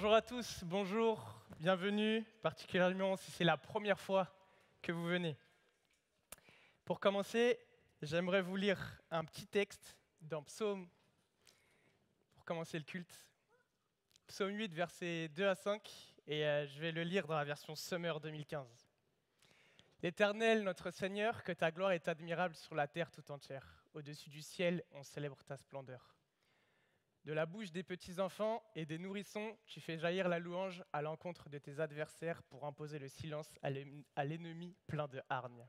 Bonjour à tous, bonjour, bienvenue, particulièrement si c'est la première fois que vous venez. Pour commencer, j'aimerais vous lire un petit texte dans Psaume, pour commencer le culte. Psaume 8, versets 2 à 5, et je vais le lire dans la version Summer 2015. L'Éternel, notre Seigneur, que ta gloire est admirable sur la terre tout entière. Au-dessus du ciel, on célèbre ta splendeur. De la bouche des petits-enfants et des nourrissons, tu fais jaillir la louange à l'encontre de tes adversaires pour imposer le silence à l'ennemi plein de hargne.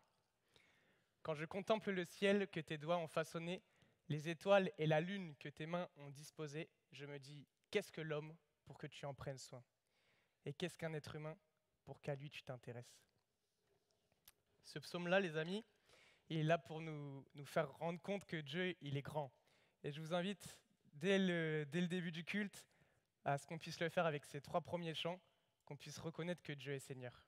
Quand je contemple le ciel que tes doigts ont façonné, les étoiles et la lune que tes mains ont disposées, je me dis, qu'est-ce que l'homme pour que tu en prennes soin? Et qu'est-ce qu'un être humain pour qu'à lui tu t'intéresses? Ce psaume-là, les amis, il est là pour nous faire rendre compte que Dieu, il est grand. Et je vous invite, dès le début du culte, à ce qu'on puisse le faire avec ces 3 premiers chants, qu'on puisse reconnaître que Dieu est Seigneur.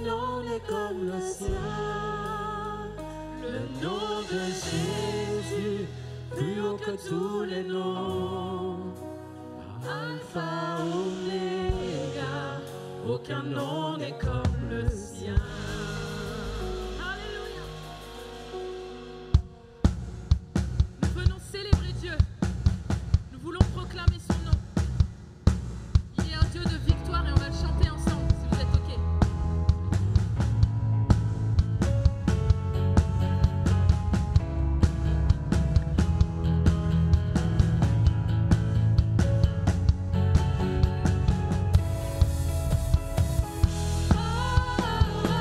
nom n'est comme le sien. Le nom de Jésus, plus haut que tous les noms. Alpha, Oméga, aucun nom n'est comme le sien. Alléluia. Nous venons célébrer Dieu. Nous voulons proclamer son nom. Il est un Dieu de victoire et on va le chanter ensemble si vous êtes OK. Oh, oh, oh.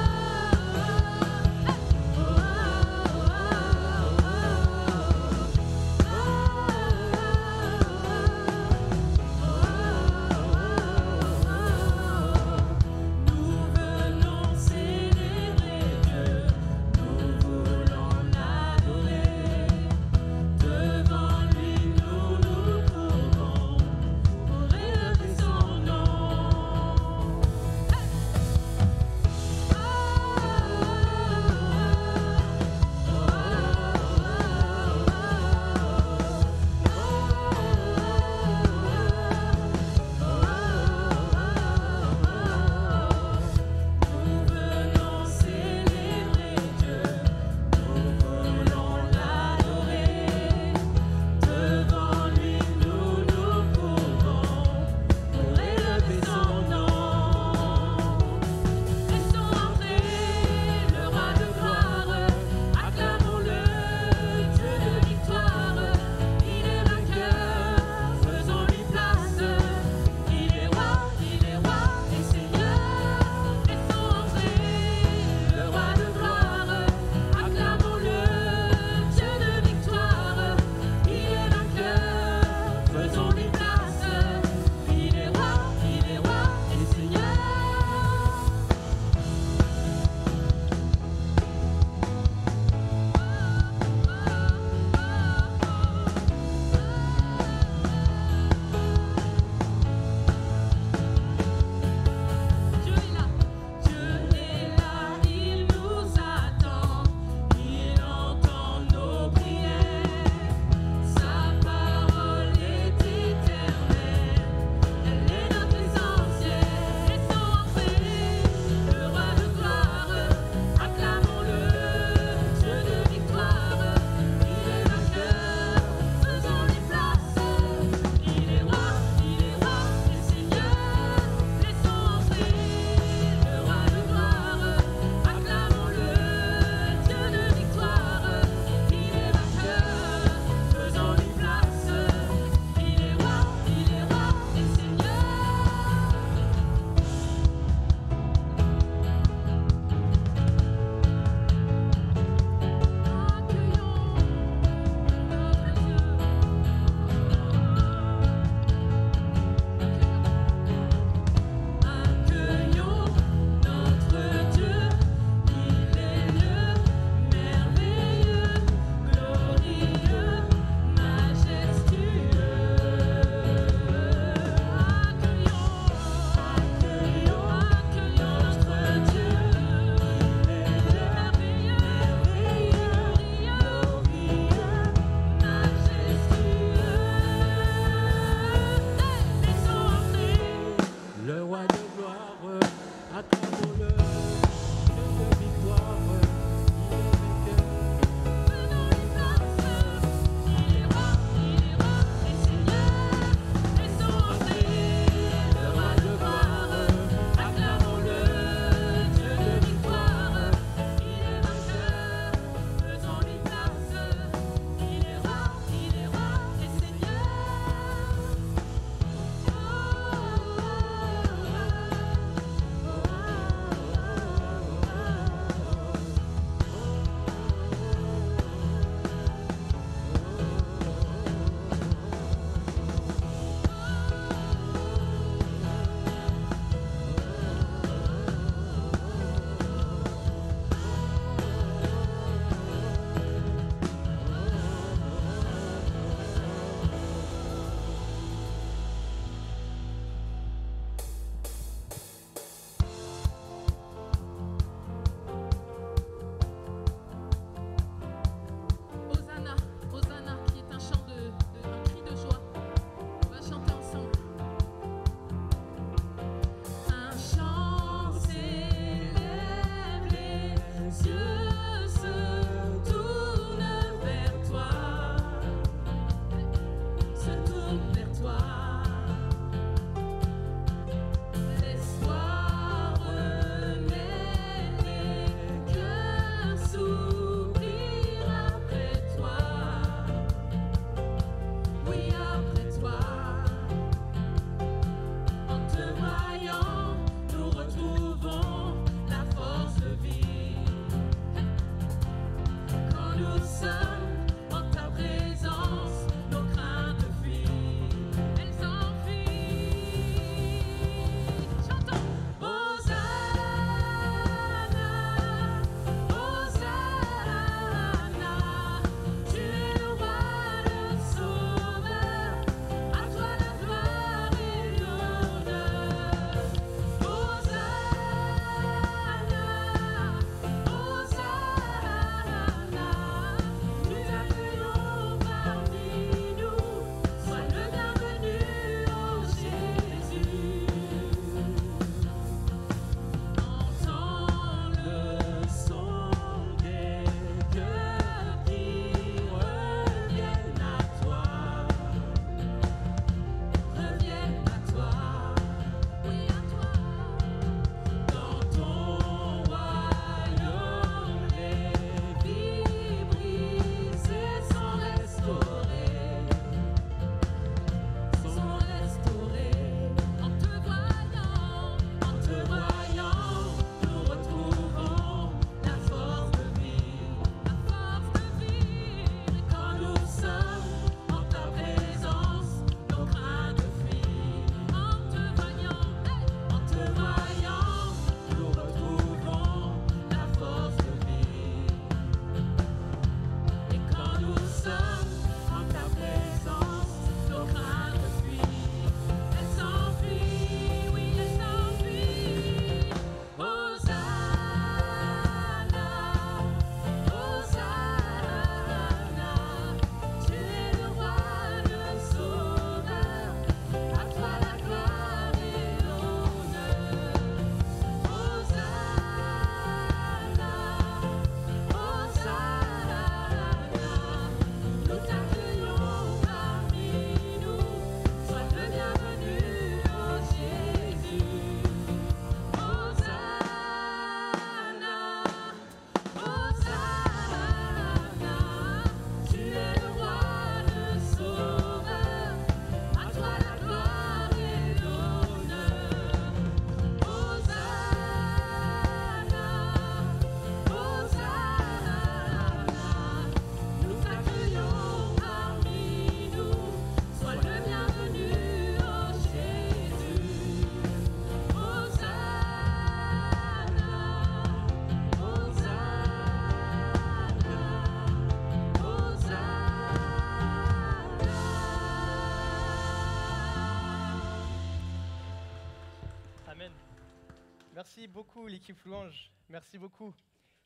l'équipe Louange. Merci beaucoup.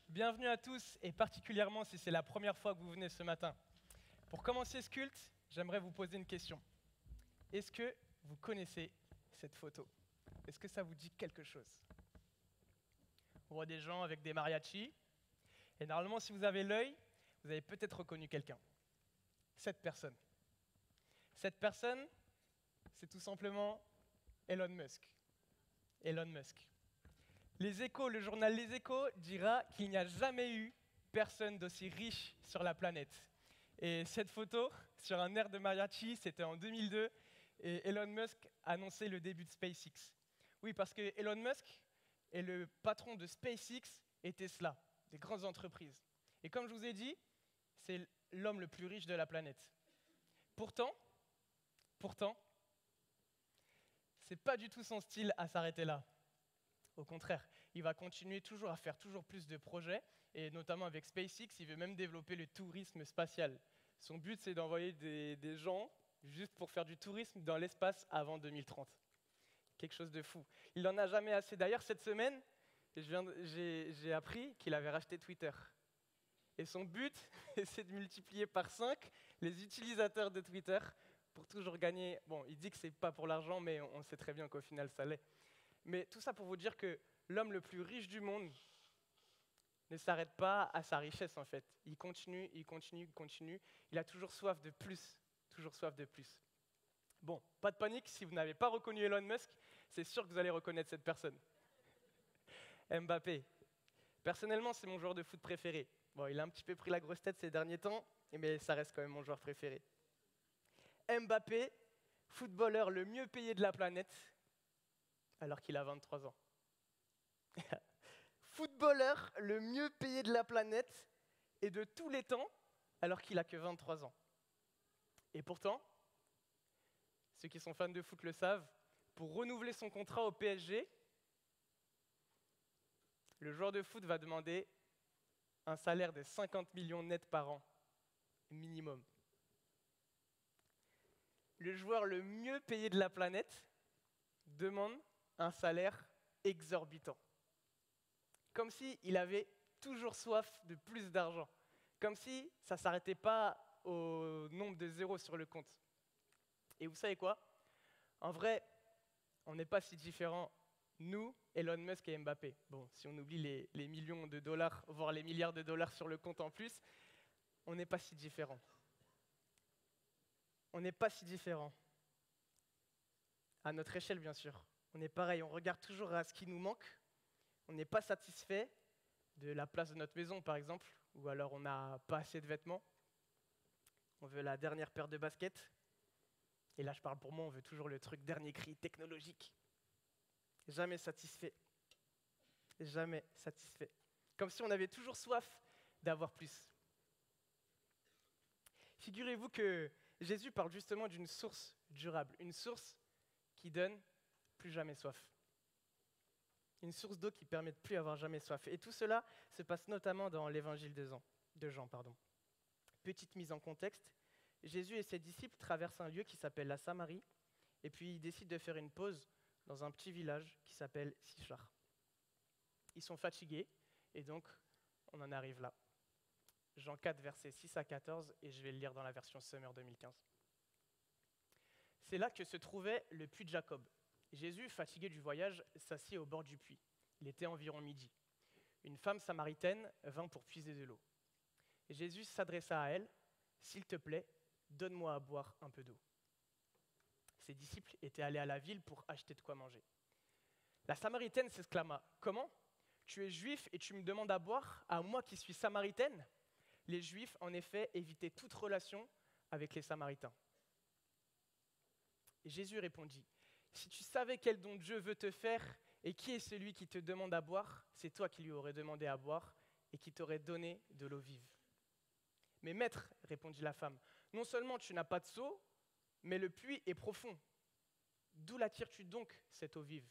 Bienvenue à tous et particulièrement si c'est la première fois que vous venez ce matin. Pour commencer ce culte, j'aimerais vous poser une question. Est-ce que vous connaissez cette photo? Est-ce que ça vous dit quelque chose? On voit des gens avec des mariachis et normalement si vous avez l'œil, vous avez peut-être reconnu quelqu'un. Cette personne. Cette personne, c'est tout simplement Elon Musk. Elon Musk. Le journal Les Échos dira qu'il n'y a jamais eu personne d'aussi riche sur la planète. Et cette photo, sur un air de mariachi, c'était en 2002, et Elon Musk annonçait le début de SpaceX. Oui, parce que Elon Musk est le patron de SpaceX et Tesla, des grandes entreprises. Et comme je vous ai dit, c'est l'homme le plus riche de la planète. Pourtant, c'est pas du tout son style à s'arrêter là. Au contraire, il va continuer toujours à faire toujours plus de projets, et notamment avec SpaceX, il veut même développer le tourisme spatial. Son but, c'est d'envoyer des gens juste pour faire du tourisme dans l'espace avant 2030. Quelque chose de fou. Il n'en a jamais assez. D'ailleurs, cette semaine, j'ai appris qu'il avait racheté Twitter. Et son but, c'est de multiplier par 5 les utilisateurs de Twitter pour toujours gagner. Bon, il dit que c'est pas pour l'argent, mais on sait très bien qu'au final, ça l'est. Mais tout ça pour vous dire que l'homme le plus riche du monde ne s'arrête pas à sa richesse, en fait. Il continue. Il a toujours soif de plus, toujours soif de plus. Bon, pas de panique, si vous n'avez pas reconnu Elon Musk, c'est sûr que vous allez reconnaître cette personne. Mbappé. Personnellement, c'est mon joueur de foot préféré. Bon, il a un petit peu pris la grosse tête ces derniers temps, mais ça reste quand même mon joueur préféré. Mbappé, footballeur le mieux payé de la planète, alors qu'il a 23 ans. Footballeur le mieux payé de la planète et de tous les temps, alors qu'il a que 23 ans. Et pourtant, ceux qui sont fans de foot le savent, pour renouveler son contrat au PSG, le joueur de foot va demander un salaire de 50 millions net par an, minimum. Le joueur le mieux payé de la planète demande un salaire exorbitant. Comme s'il avait toujours soif de plus d'argent. Comme si ça ne s'arrêtait pas au nombre de zéros sur le compte. Et vous savez quoi? En vrai, on n'est pas si différents, nous, Elon Musk et Mbappé. Bon, si on oublie les millions de dollars, voire les milliards de dollars sur le compte en plus, on n'est pas si différents. On n'est pas si différents. À notre échelle, bien sûr. On est pareil, on regarde toujours à ce qui nous manque. On n'est pas satisfait de la place de notre maison, par exemple, ou alors on n'a pas assez de vêtements. On veut la dernière paire de baskets. Et là, je parle pour moi, on veut toujours le truc dernier cri technologique. Jamais satisfait. Jamais satisfait. Comme si on avait toujours soif d'avoir plus. Figurez-vous que Jésus parle justement d'une source durable, une source qui donne plus jamais soif. Une source d'eau qui permet de plus avoir jamais soif. Et tout cela se passe notamment dans l'évangile de Jean. Petite mise en contexte, Jésus et ses disciples traversent un lieu qui s'appelle la Samarie, et puis ils décident de faire une pause dans un petit village qui s'appelle Sychar. Ils sont fatigués, et donc on en arrive là. Jean 4, versets 6 à 14, et je vais le lire dans la version Summer 2015. C'est là que se trouvait le puits de Jacob. Jésus, fatigué du voyage, s'assit au bord du puits. Il était environ midi. Une femme samaritaine vint pour puiser de l'eau. Et Jésus s'adressa à elle, « S'il te plaît, donne-moi à boire un peu d'eau. » Ses disciples étaient allés à la ville pour acheter de quoi manger. La Samaritaine s'exclama, « Comment? Tu es juif et tu me demandes à boire, à moi qui suis samaritaine ?» Les Juifs, en effet, évitaient toute relation avec les Samaritains. Et Jésus répondit, « Si tu savais quel don Dieu veut te faire et qui est celui qui te demande à boire, c'est toi qui lui aurais demandé à boire et qui t'aurait donné de l'eau vive. » « Mais maître, répondit la femme, non seulement tu n'as pas de seau, mais le puits est profond. D'où l'attires-tu donc cette eau vive?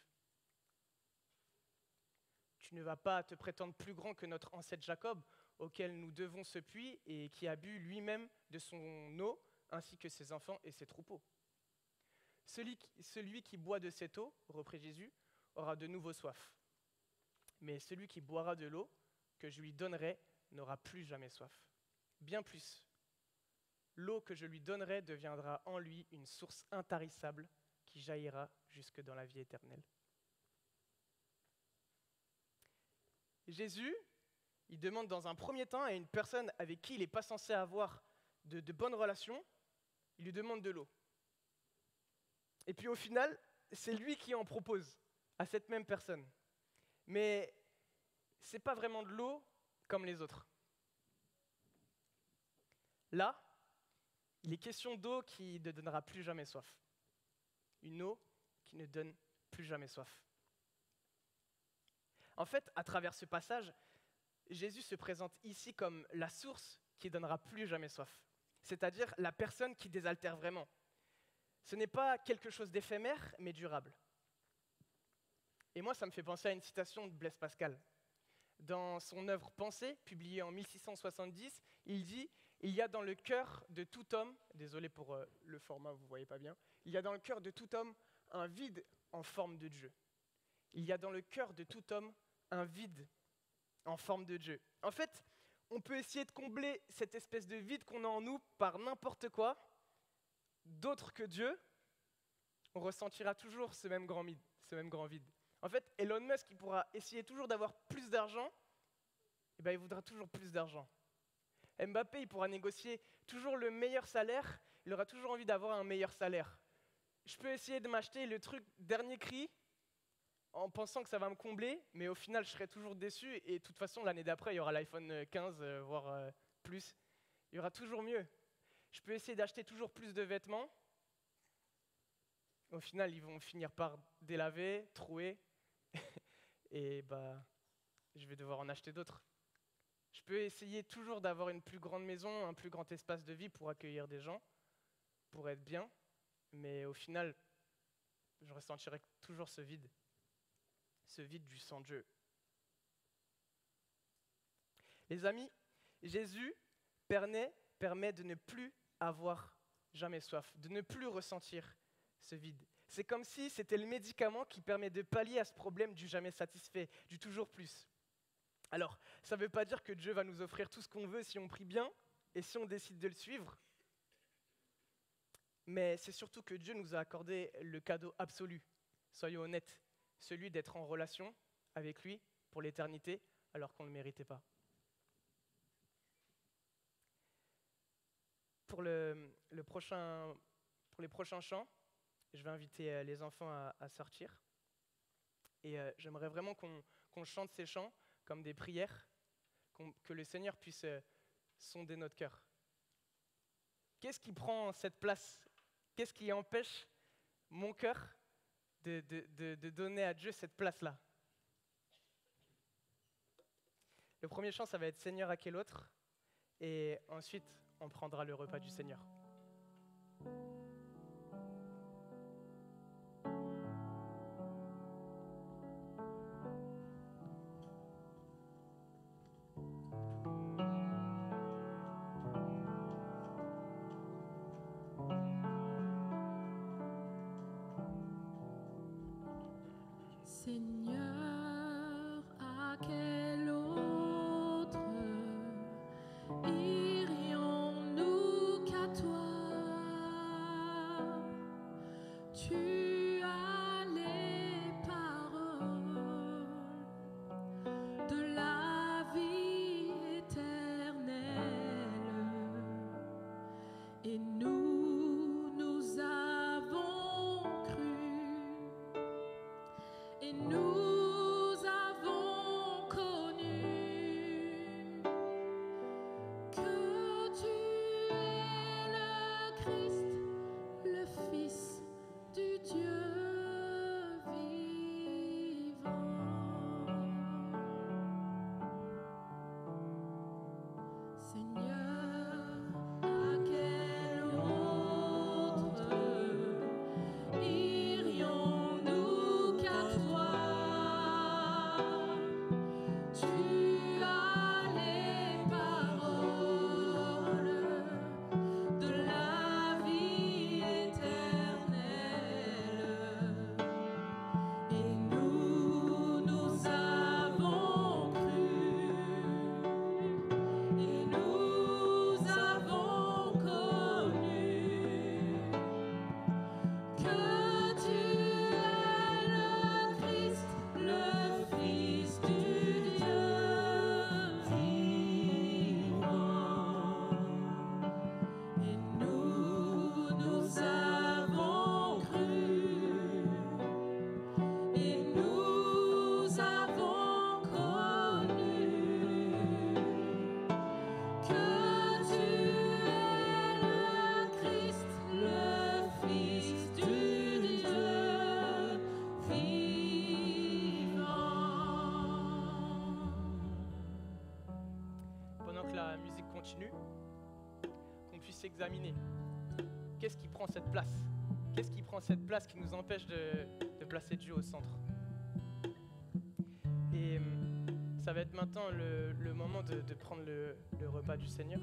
Tu ne vas pas te prétendre plus grand que notre ancêtre Jacob, auquel nous devons ce puits et qui a bu lui-même de son eau, ainsi que ses enfants et ses troupeaux. Celui qui boit de cette eau, reprit Jésus, aura de nouveau soif. mais celui qui boira de l'eau que je lui donnerai n'aura plus jamais soif. Bien plus, l'eau que je lui donnerai deviendra en lui une source intarissable qui jaillira jusque dans la vie éternelle. Jésus, il demande dans un premier temps à une personne avec qui il n'est pas censé avoir de bonnes relations, il lui demande de l'eau. Et puis au final, c'est lui qui en propose à cette même personne. Mais ce n'est pas vraiment de l'eau comme les autres. Là, il est question d'eau qui ne donnera plus jamais soif. Une eau qui ne donne plus jamais soif. En fait, à travers ce passage, Jésus se présente ici comme la source qui ne donnera plus jamais soif. C'est-à-dire la personne qui désaltère vraiment. Ce n'est pas quelque chose d'éphémère, mais durable. Et moi, ça me fait penser à une citation de Blaise Pascal. Dans son œuvre Pensée, publiée en 1670, il dit « Il y a dans le cœur de tout homme, désolé pour le format, vous ne voyez pas bien, il y a dans le cœur de tout homme un vide en forme de Dieu. Il y a dans le cœur de tout homme un vide en forme de Dieu. » En fait, on peut essayer de combler cette espèce de vide qu'on a en nous par n'importe quoi, d'autre que Dieu, on ressentira toujours ce même grand vide. En fait, Elon Musk, il pourra essayer toujours d'avoir plus d'argent, et il voudra toujours plus d'argent. Mbappé, il pourra négocier toujours le meilleur salaire, il aura toujours envie d'avoir un meilleur salaire. Je peux essayer de m'acheter le truc dernier cri en pensant que ça va me combler, mais au final, je serai toujours déçu, et de toute façon, l'année d'après, il y aura l'iPhone 15, voire plus. Il y aura toujours mieux. Je peux essayer d'acheter toujours plus de vêtements. Au final, ils vont finir par délaver, trouer, et je vais devoir en acheter d'autres. Je peux essayer toujours d'avoir une plus grande maison, un plus grand espace de vie pour accueillir des gens, pour être bien, mais au final, je ressentirai toujours ce vide du sans Dieu. Les amis, Jésus permet de ne plus avoir jamais soif, de ne plus ressentir ce vide. C'est comme si c'était le médicament qui permet de pallier à ce problème du jamais satisfait, du toujours plus. Alors, ça ne veut pas dire que Dieu va nous offrir tout ce qu'on veut si on prie bien et si on décide de le suivre, mais c'est surtout que Dieu nous a accordé le cadeau absolu, soyons honnêtes, celui d'être en relation avec lui pour l'éternité alors qu'on ne le méritait pas. Pour les prochains chants, je vais inviter les enfants à sortir. Et j'aimerais vraiment qu'on chante ces chants comme des prières, que le Seigneur puisse sonder notre cœur. Qu'est-ce qui prend cette place? Qu'est-ce qui empêche mon cœur de donner à Dieu cette place-là? Le premier chant, ça va être « Seigneur, à quel autre ?» Et ensuite, on prendra le repas du Seigneur. Seigneur, à quel autre irions-nous qu'à toi? Tu as les paroles de la vie éternelle, et nous avons cru, et nous que la musique continue, qu'on puisse examiner qu'est-ce qui prend cette place. Qu'est-ce qui prend cette place qui nous empêche de placer Dieu au centre. Et ça va être maintenant le moment de prendre le repas du Seigneur.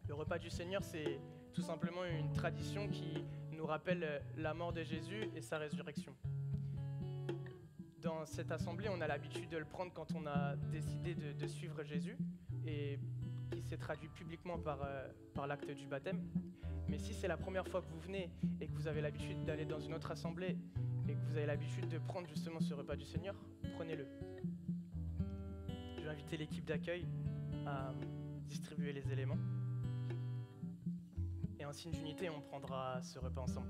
Le repas du Seigneur, c'est tout simplement une tradition qui nous rappelle la mort de Jésus et sa résurrection. Dans cette assemblée, on a l'habitude de le prendre quand on a décidé de suivre Jésus et qui s'est traduit publiquement par l'acte du baptême. Mais si c'est la première fois que vous venez et que vous avez l'habitude d'aller dans une autre assemblée et que vous avez l'habitude de prendre justement ce repas du Seigneur, prenez-le. Je vais inviter l'équipe d'accueil à distribuer les éléments. Et en signe d'unité, on prendra ce repas ensemble.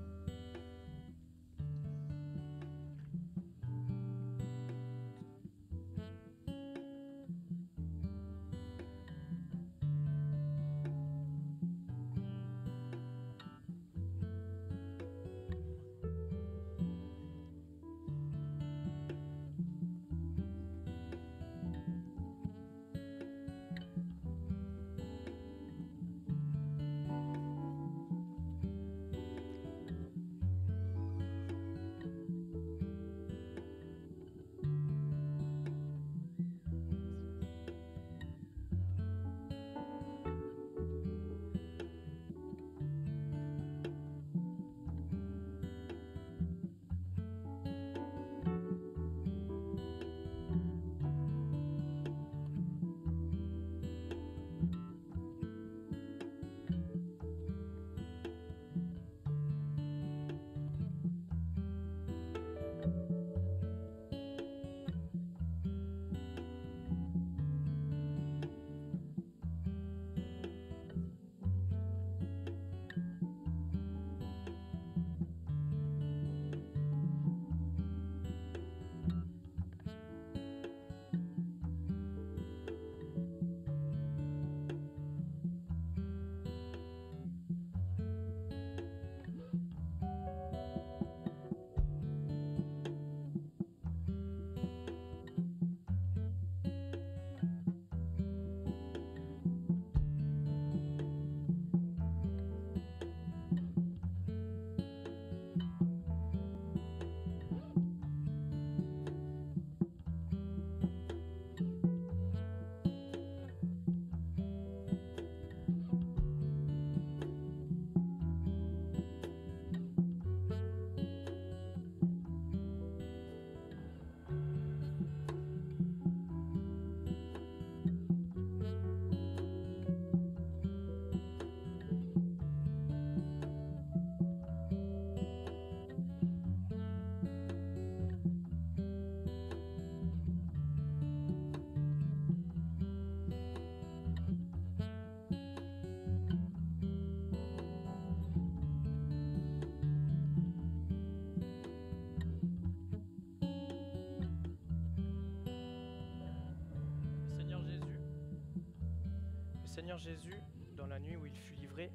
Seigneur Jésus, dans la nuit où il fut livré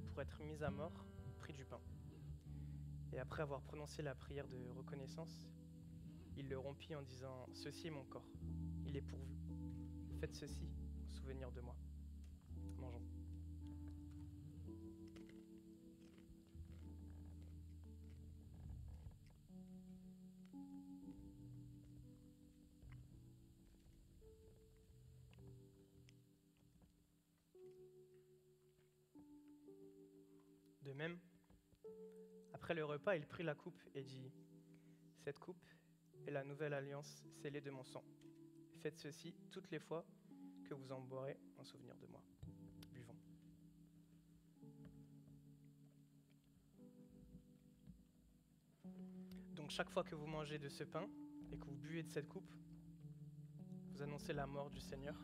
pour être mis à mort, prit du pain. Et après avoir prononcé la prière de reconnaissance, il le rompit en disant « Ceci est mon corps, il est pour vous. Faites ceci en souvenir de moi. » Mangeons. De même, après le repas, il prit la coupe et dit « Cette coupe est la nouvelle alliance scellée de mon sang. Faites ceci toutes les fois que vous en boirez en souvenir de moi. » Buvons. Donc chaque fois que vous mangez de ce pain et que vous buvez de cette coupe, vous annoncez la mort du Seigneur,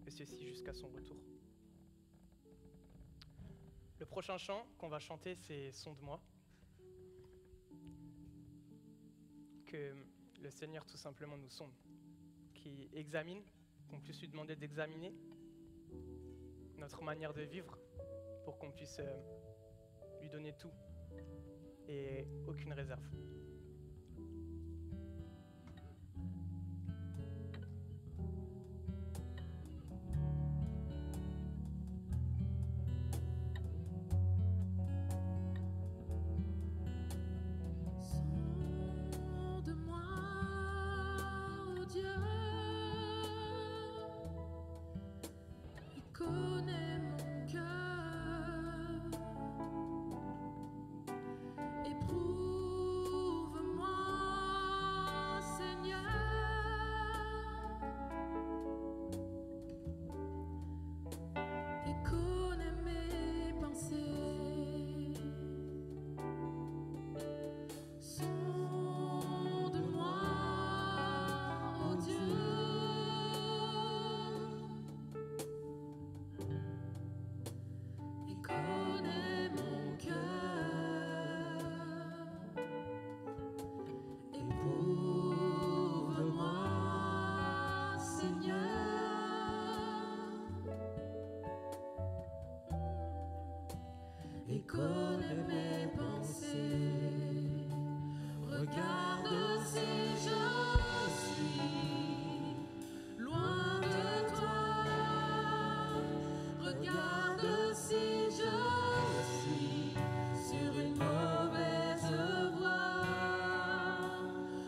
et ceci jusqu'à son retour. Le prochain chant qu'on va chanter, c'est « Sonde-moi ». Que le Seigneur tout simplement nous sonde, qui examine, qu'on puisse lui demander d'examiner notre manière de vivre pour qu'on puisse lui donner tout et aucune réserve. connaît mes pensées. Regarde si je suis loin de toi. Regarde si je suis sur une mauvaise voie.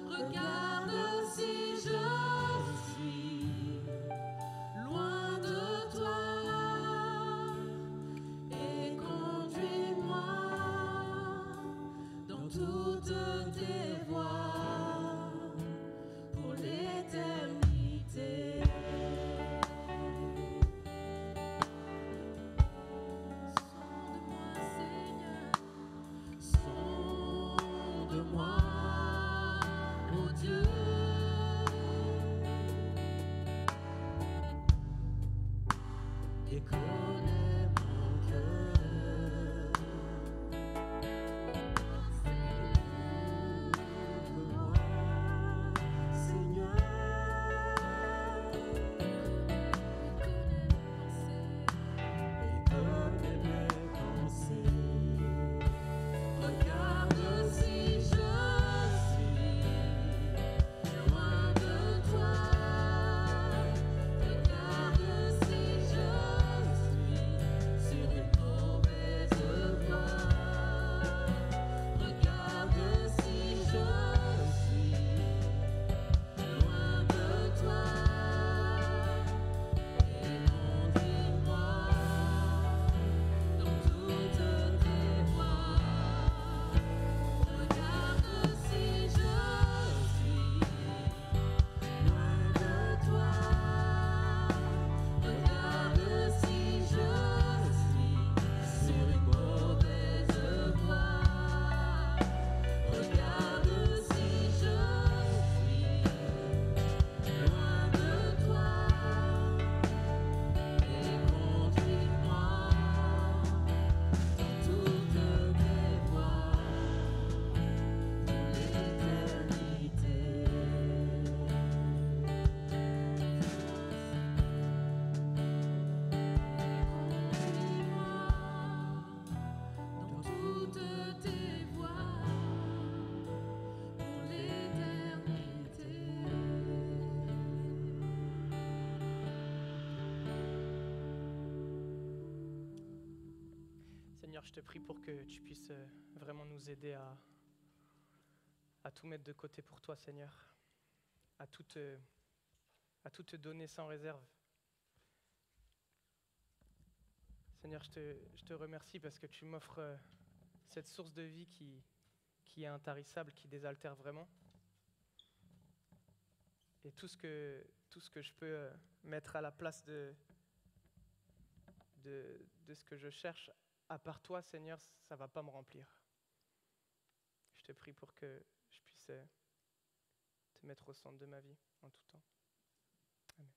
Regarde si je suis loin de toi. Et conduis-moi dans toutes tes voies pour l'éternité. Sonde-moi, Seigneur, sonde-moi, ô Dieu. Et connais mon cœur. Éprouve-moi, Seigneur. Et connais mes pensées. Regarde si je suis loin de toi. Regarde si je suis sur une mauvaise voie. Regarde si je suis loin de toi. Et conduis-moi dans toutes tes voies. Regarde si je suis loin de toi. Regarde si je suis sur une mauvaise voie. Regarde si je suis loin de toi. Et conduis-moi dans toutes tes voies pour l'éternité. Dans toutes tes voies pour l'éternité. Seigneur, je te prie pour que tu puisses vraiment nous aider à tout mettre de côté pour toi, Seigneur, à tout te donner sans réserve. Seigneur, je te remercie parce que tu m'offres cette source de vie qui est intarissable, qui désaltère vraiment. Et tout ce que je peux mettre à la place de ce que je cherche, à part toi, Seigneur, ça ne va pas me remplir. Je te prie pour que je puisse te mettre au centre de ma vie en tout temps. Amen.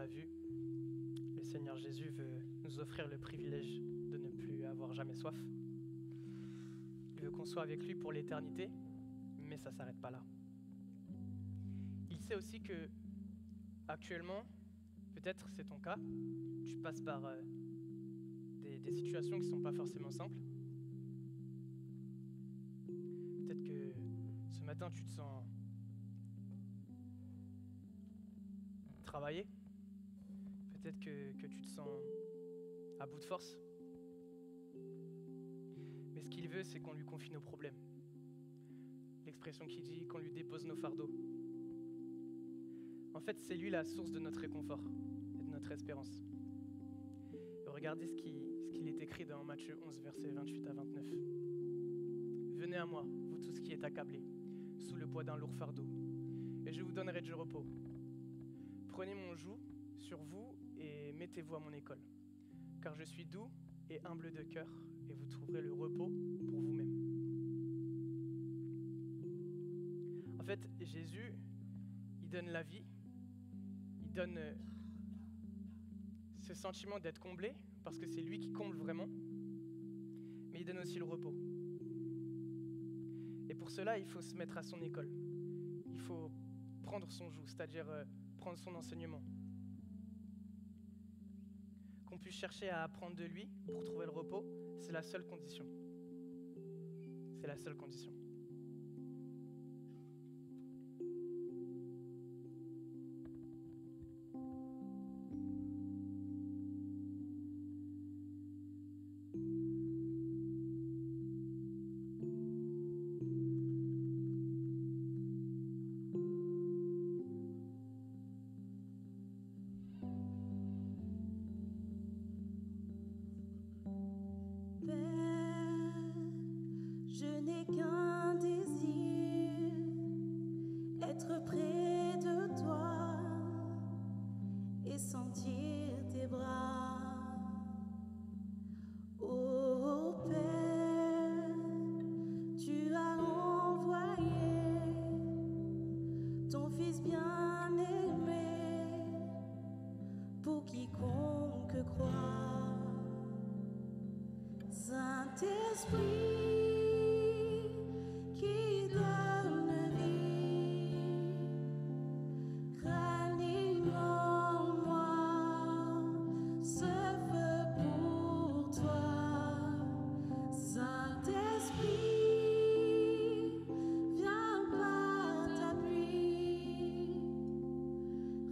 l'a vu, le Seigneur Jésus veut nous offrir le privilège de ne plus avoir jamais soif. Il veut qu'on soit avec lui pour l'éternité, mais ça ne s'arrête pas là. Il sait aussi que, actuellement, peut-être c'est ton cas, tu passes par des situations qui ne sont pas forcément simples. Peut-être que ce matin, tu te sens travaillé. Peut-être que tu te sens à bout de force. Mais ce qu'il veut, c'est qu'on lui confie nos problèmes. L'expression qui dit qu'on lui dépose nos fardeaux. En fait, c'est lui la source de notre réconfort et de notre espérance. Et regardez ce qu'il est écrit dans Matthieu 11, versets 28 à 29. « Venez à moi, vous tous qui êtes accablés, sous le poids d'un lourd fardeau, et je vous donnerai du repos. Prenez mon joug sur vous et mettez-vous à mon école, car je suis doux et humble de cœur, et vous trouverez le repos pour vous-même. » En fait, Jésus, il donne la vie, il donne ce sentiment d'être comblé, parce que c'est lui qui comble vraiment, mais il donne aussi le repos. Et pour cela, il faut se mettre à son école. Il faut prendre son joug, c'est-à-dire prendre son enseignement. Qu'on puisse chercher à apprendre de lui pour trouver le repos, c'est la seule condition. C'est la seule condition. Je n'ai qu'un désir, être près de toi et sentir tes bras. Ô Père, tu as envoyé ton Fils bien-aimé pour quiconque croit. Saint-Esprit, qui donne vie, ranime en moi ce feu pour toi. Saint-Esprit, viens par ta pluie,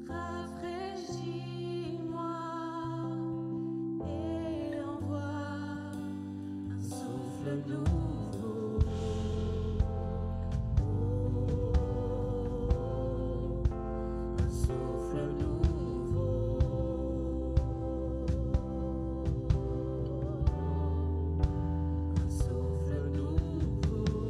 rafraîchis-moi et envoie un souffle nouveau. Un souffle nouveau. Un souffle nouveau.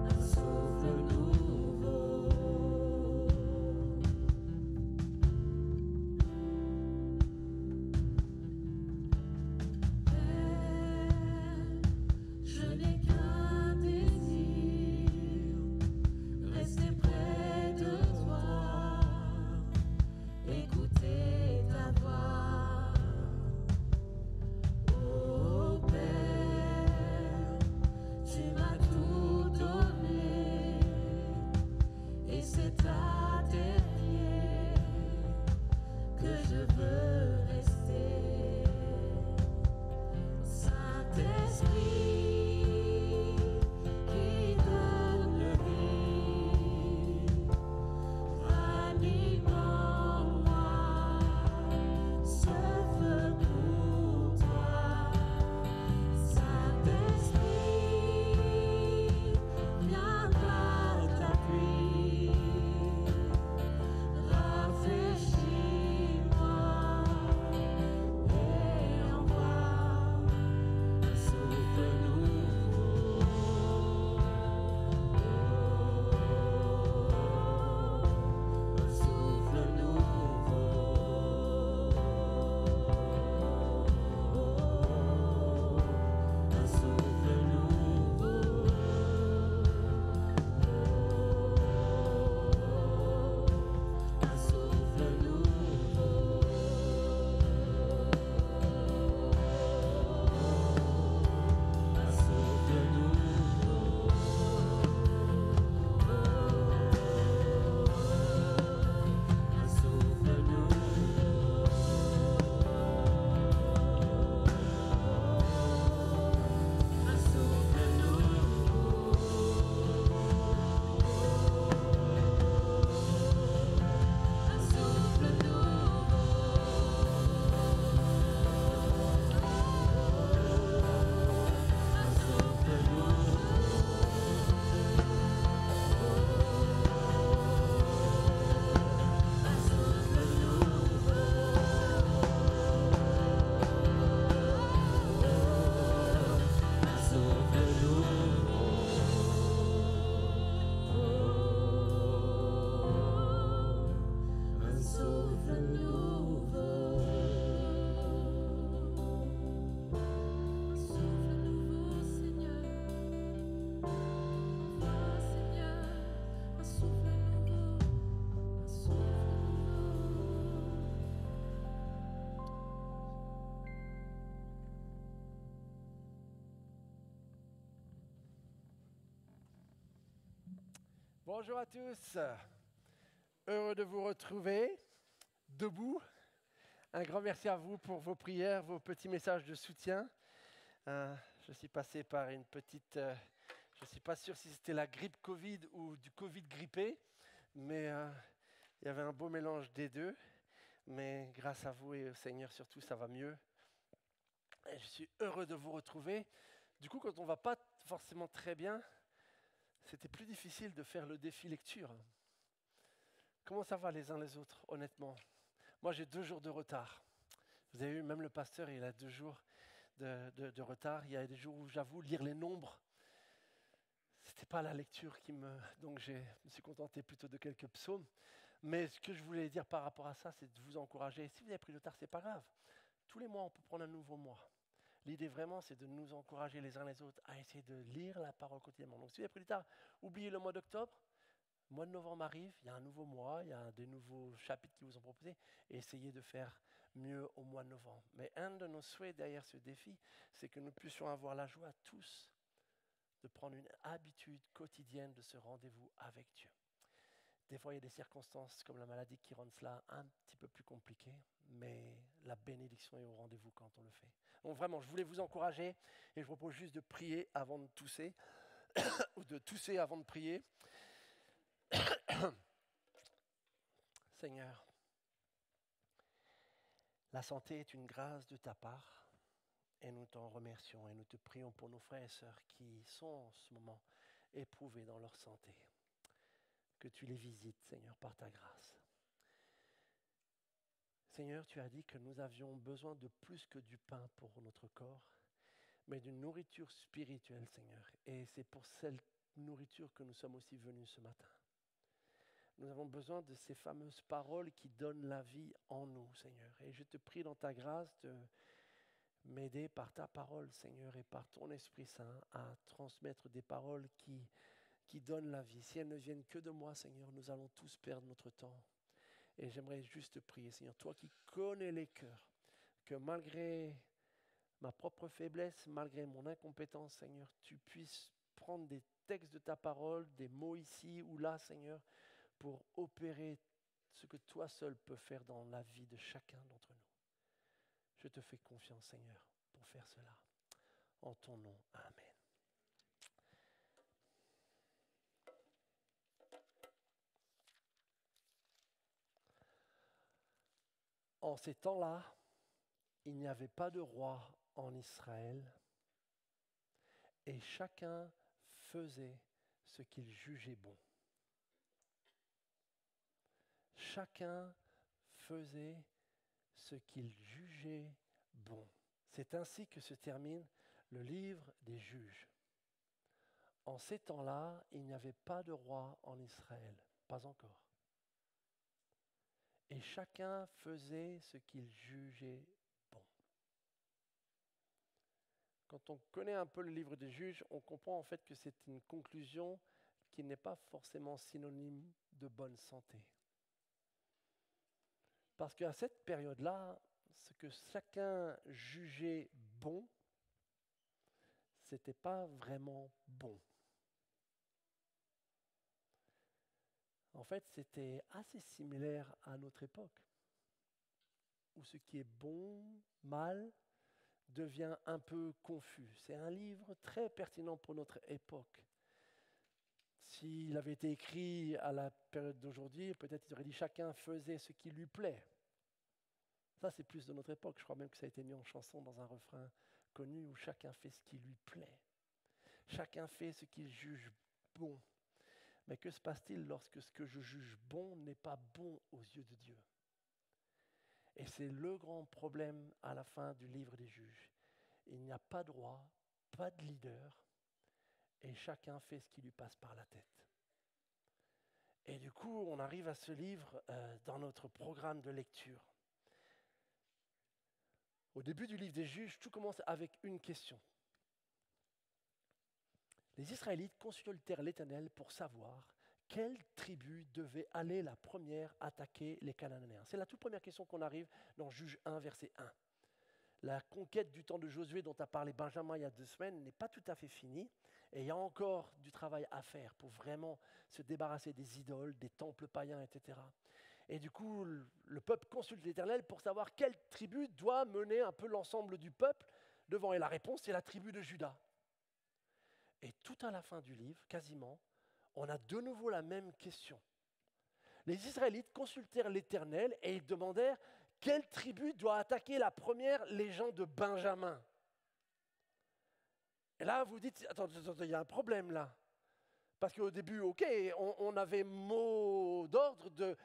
Un souffle nouveau. Je n'ai qu'un désir, rester près de toi, écouter ta voix. Ô Père, tu m'as tout donné, et c'est à tes pieds que je veux rester. Saint-Esprit, qui donne vie, ranime en moi ce feu pour toi. Saint-Esprit, viens par ta pluie, rafraîchis-moi Bonjour à tous, heureux de vous retrouver, debout. Un grand merci à vous pour vos prières, vos petits messages de soutien. Je suis passé par une petite, je ne suis pas sûr si c'était la grippe Covid ou du Covid grippé, mais il y avait un beau mélange des deux. Mais grâce à vous et au Seigneur surtout, ça va mieux. Et je suis heureux de vous retrouver. Du coup, quand on ne va pas forcément très bien, c'était plus difficile de faire le défi lecture. Comment ça va les uns les autres, honnêtement? Moi, j'ai 2 jours de retard. Vous avez vu, même le pasteur, il a 2 jours de retard. Il y a des jours où, j'avoue, lire les nombres, ce n'était pas la lecture qui me... Donc, je me suis contenté plutôt de quelques psaumes. Mais ce que je voulais dire par rapport à ça, c'est de vous encourager. Si vous avez pris du retard, ce n'est pas grave. Tous les mois, on peut prendre un nouveau mois. L'idée vraiment, c'est de nous encourager les uns les autres à essayer de lire la parole quotidiennement. Donc, si vous avez pris du retard, oubliez le mois d'octobre. Le mois de novembre arrive, il y a un nouveau mois, il y a des nouveaux chapitres qui vous sont proposés, et essayez de faire mieux au mois de novembre. Mais un de nos souhaits derrière ce défi, c'est que nous puissions avoir la joie tous de prendre une habitude quotidienne de ce rendez-vous avec Dieu. Des fois, il y a des circonstances comme la maladie qui rendent cela un petit peu plus compliqué, mais la bénédiction est au rendez-vous quand on le fait. Donc vraiment, je voulais vous encourager, et je vous propose juste de prier avant de tousser, ou de tousser avant de prier. Seigneur, la santé est une grâce de ta part et nous t'en remercions et nous te prions pour nos frères et sœurs qui sont en ce moment éprouvés dans leur santé. Que tu les visites, Seigneur, par ta grâce. Seigneur, tu as dit que nous avions besoin de plus que du pain pour notre corps, mais d'une nourriture spirituelle, Seigneur. Et c'est pour cette nourriture que nous sommes aussi venus ce matin. Nous avons besoin de ces fameuses paroles qui donnent la vie en nous, Seigneur. Et je te prie dans ta grâce de m'aider par ta parole, Seigneur, et par ton Esprit Saint à transmettre des paroles qui donnent la vie. Si elles ne viennent que de moi, Seigneur, nous allons tous perdre notre temps. Et j'aimerais juste te prier, Seigneur, toi qui connais les cœurs, que malgré ma propre faiblesse, malgré mon incompétence, Seigneur, tu puisses prendre des textes de ta parole, des mots ici ou là, Seigneur, pour opérer ce que toi seul peux faire dans la vie de chacun d'entre nous. Je te fais confiance, Seigneur, pour faire cela. En ton nom, Amen. En ces temps-là, il n'y avait pas de roi en Israël et chacun faisait ce qu'il jugeait bon. Chacun faisait ce qu'il jugeait bon. C'est ainsi que se termine le livre des Juges. En ces temps-là, il n'y avait pas de roi en Israël, pas encore. Et chacun faisait ce qu'il jugeait bon. Quand on connaît un peu le livre des Juges, on comprend en fait que c'est une conclusion qui n'est pas forcément synonyme de bonne santé. Parce qu'à cette période-là, ce que chacun jugeait bon, ce n'était pas vraiment bon. En fait, c'était assez similaire à notre époque, où ce qui est bon, mal, devient un peu confus. C'est un livre très pertinent pour notre époque. S'il avait été écrit à la période d'aujourd'hui, peut-être il aurait dit « chacun faisait ce qui lui plaît ». Ça, c'est plus de notre époque. Je crois même que ça a été mis en chanson dans un refrain connu où chacun fait ce qui lui plaît. Chacun fait ce qu'il juge bon. Mais que se passe-t-il lorsque ce que je juge bon n'est pas bon aux yeux de Dieu? Et c'est le grand problème à la fin du livre des Juges. Il n'y a pas de roi, pas de leader, et chacun fait ce qui lui passe par la tête. Et du coup, on arrive à ce livre dans notre programme de lecture. Au début du livre des Juges, tout commence avec une question. Les Israélites consultèrent l'Éternel pour savoir quelle tribu devait aller la première attaquer les Cananéens. C'est la toute première question qu'on arrive dans Juges 1, verset 1. La conquête du temps de Josué dont a parlé Benjamin il y a 2 semaines n'est pas tout à fait finie. Et il y a encore du travail à faire pour vraiment se débarrasser des idoles, des temples païens, etc. Et du coup, le peuple consulte l'Éternel pour savoir quelle tribu doit mener un peu l'ensemble du peuple devant. Et la réponse, c'est la tribu de Juda. Et tout à la fin du livre, quasiment, on a de nouveau la même question. Les Israélites consultèrent l'Éternel et ils demandèrent quelle tribu doit attaquer la première, les gens de Benjamin. Et là, vous dites, attends, il y a un problème là. Parce qu'au début, ok, on avait mot d'ordre de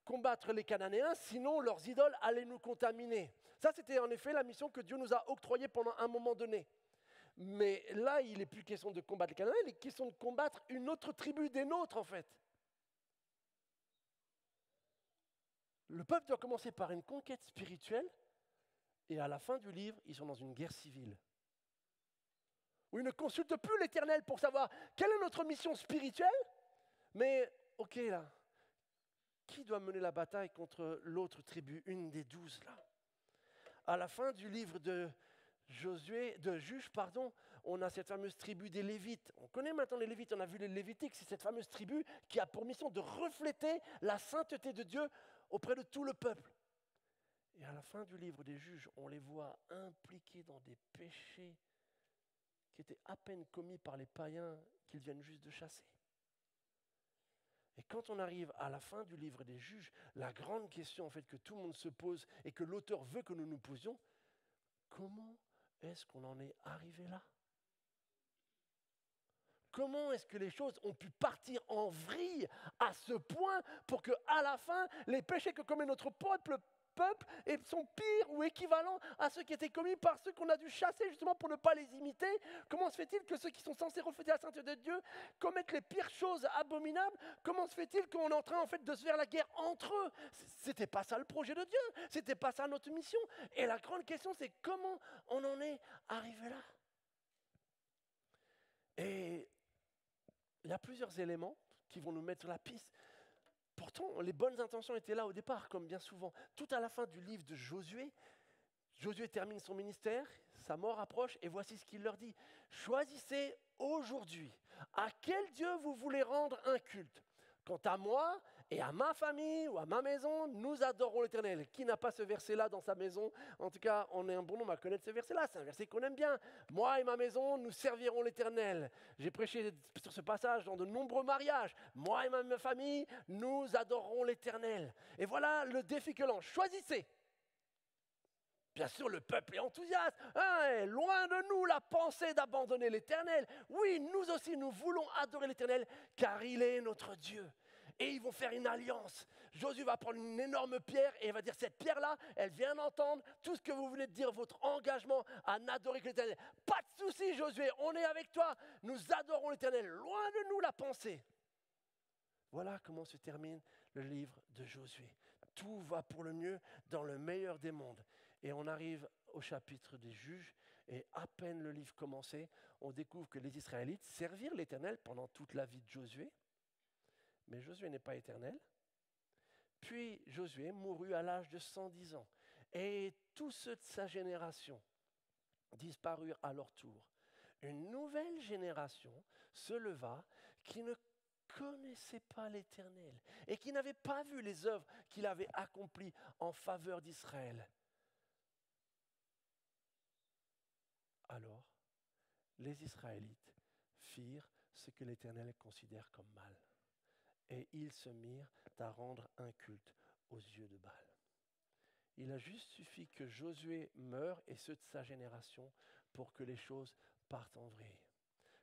combattre les Cananéens, sinon leurs idoles allaient nous contaminer. Ça, c'était en effet la mission que Dieu nous a octroyée pendant un moment donné. Mais là, il n'est plus question de combattre les Cananéens, il est question de combattre une autre tribu des nôtres, en fait. Le peuple doit commencer par une conquête spirituelle, et à la fin du livre, ils sont dans une guerre civile. Où ils ne consultent plus l'Éternel pour savoir quelle est notre mission spirituelle, mais ok là, qui doit mener la bataille contre l'autre tribu, une des 12 là? À la fin du livre de Juges, on a cette fameuse tribu des Lévites. On connaît maintenant les Lévites, on a vu les Lévitiques, c'est cette fameuse tribu qui a pour mission de refléter la sainteté de Dieu auprès de tout le peuple. Et à la fin du livre des Juges, on les voit impliqués dans des péchés qui étaient à peine commis par les païens qu'ils viennent juste de chasser. Et quand on arrive à la fin du livre des Juges, la grande question en fait que tout le monde se pose et que l'auteur veut que nous nous posions, comment est-ce qu'on en est arrivé là? Comment est-ce que les choses ont pu partir en vrille à ce point pour qu'à la fin, les péchés que commet notre peuple sont pires ou équivalents à ceux qui étaient commis par ceux qu'on a dû chasser justement pour ne pas les imiter? Comment se fait-il que ceux qui sont censés refléter la sainteté de Dieu commettent les pires choses abominables? Comment se fait-il qu'on est en train en fait de se faire la guerre entre eux? C'était pas ça le projet de Dieu, c'était pas ça notre mission. Et la grande question, c'est comment on en est arrivé là? Et il y a plusieurs éléments qui vont nous mettre sur la piste. Pourtant, les bonnes intentions étaient là au départ, comme bien souvent. Tout à la fin du livre de Josué, Josué termine son ministère, sa mort approche, et voici ce qu'il leur dit. « Choisissez aujourd'hui à quel Dieu vous voulez rendre un culte. Quant à moi et à ma famille ou à ma maison, nous adorons l'Éternel. » Qui n'a pas ce verset-là dans sa maison? En tout cas, on est un bon nombre à connaître ce verset-là. C'est un verset qu'on aime bien. « Moi et ma maison, nous servirons l'Éternel. » J'ai prêché sur ce passage dans de nombreux mariages. « Moi et ma famille, nous adorons l'Éternel. » Et voilà le défi que lance. Choisissez. Bien sûr, le peuple est enthousiaste. Loin de nous la pensée d'abandonner l'Éternel. Oui, nous aussi, nous voulons adorer l'Éternel, car il est notre Dieu. Et ils vont faire une alliance. Josué va prendre une énorme pierre et il va dire, cette pierre-là, elle vient d'entendre tout ce que vous venez de dire, votre engagement à n'adorer que l'Éternel. Pas de souci, Josué, on est avec toi. Nous adorons l'Éternel. Loin de nous la pensée. Voilà comment se termine le livre de Josué. Tout va pour le mieux dans le meilleur des mondes. Et on arrive au chapitre des Juges, et à peine le livre commencé, on découvre que les Israélites servirent l'Éternel pendant toute la vie de Josué, mais Josué n'est pas éternel. Puis Josué mourut à l'âge de 110 ans, et tous ceux de sa génération disparurent à leur tour. Une nouvelle génération se leva qui ne connaissait pas l'Éternel et qui n'avait pas vu les œuvres qu'il avait accomplies en faveur d'Israël. Alors, les Israélites firent ce que l'Éternel considère comme mal. Et ils se mirent à rendre un culte aux yeux de Baal. Il a juste suffi que Josué meure et ceux de sa génération pour que les choses partent en vrille.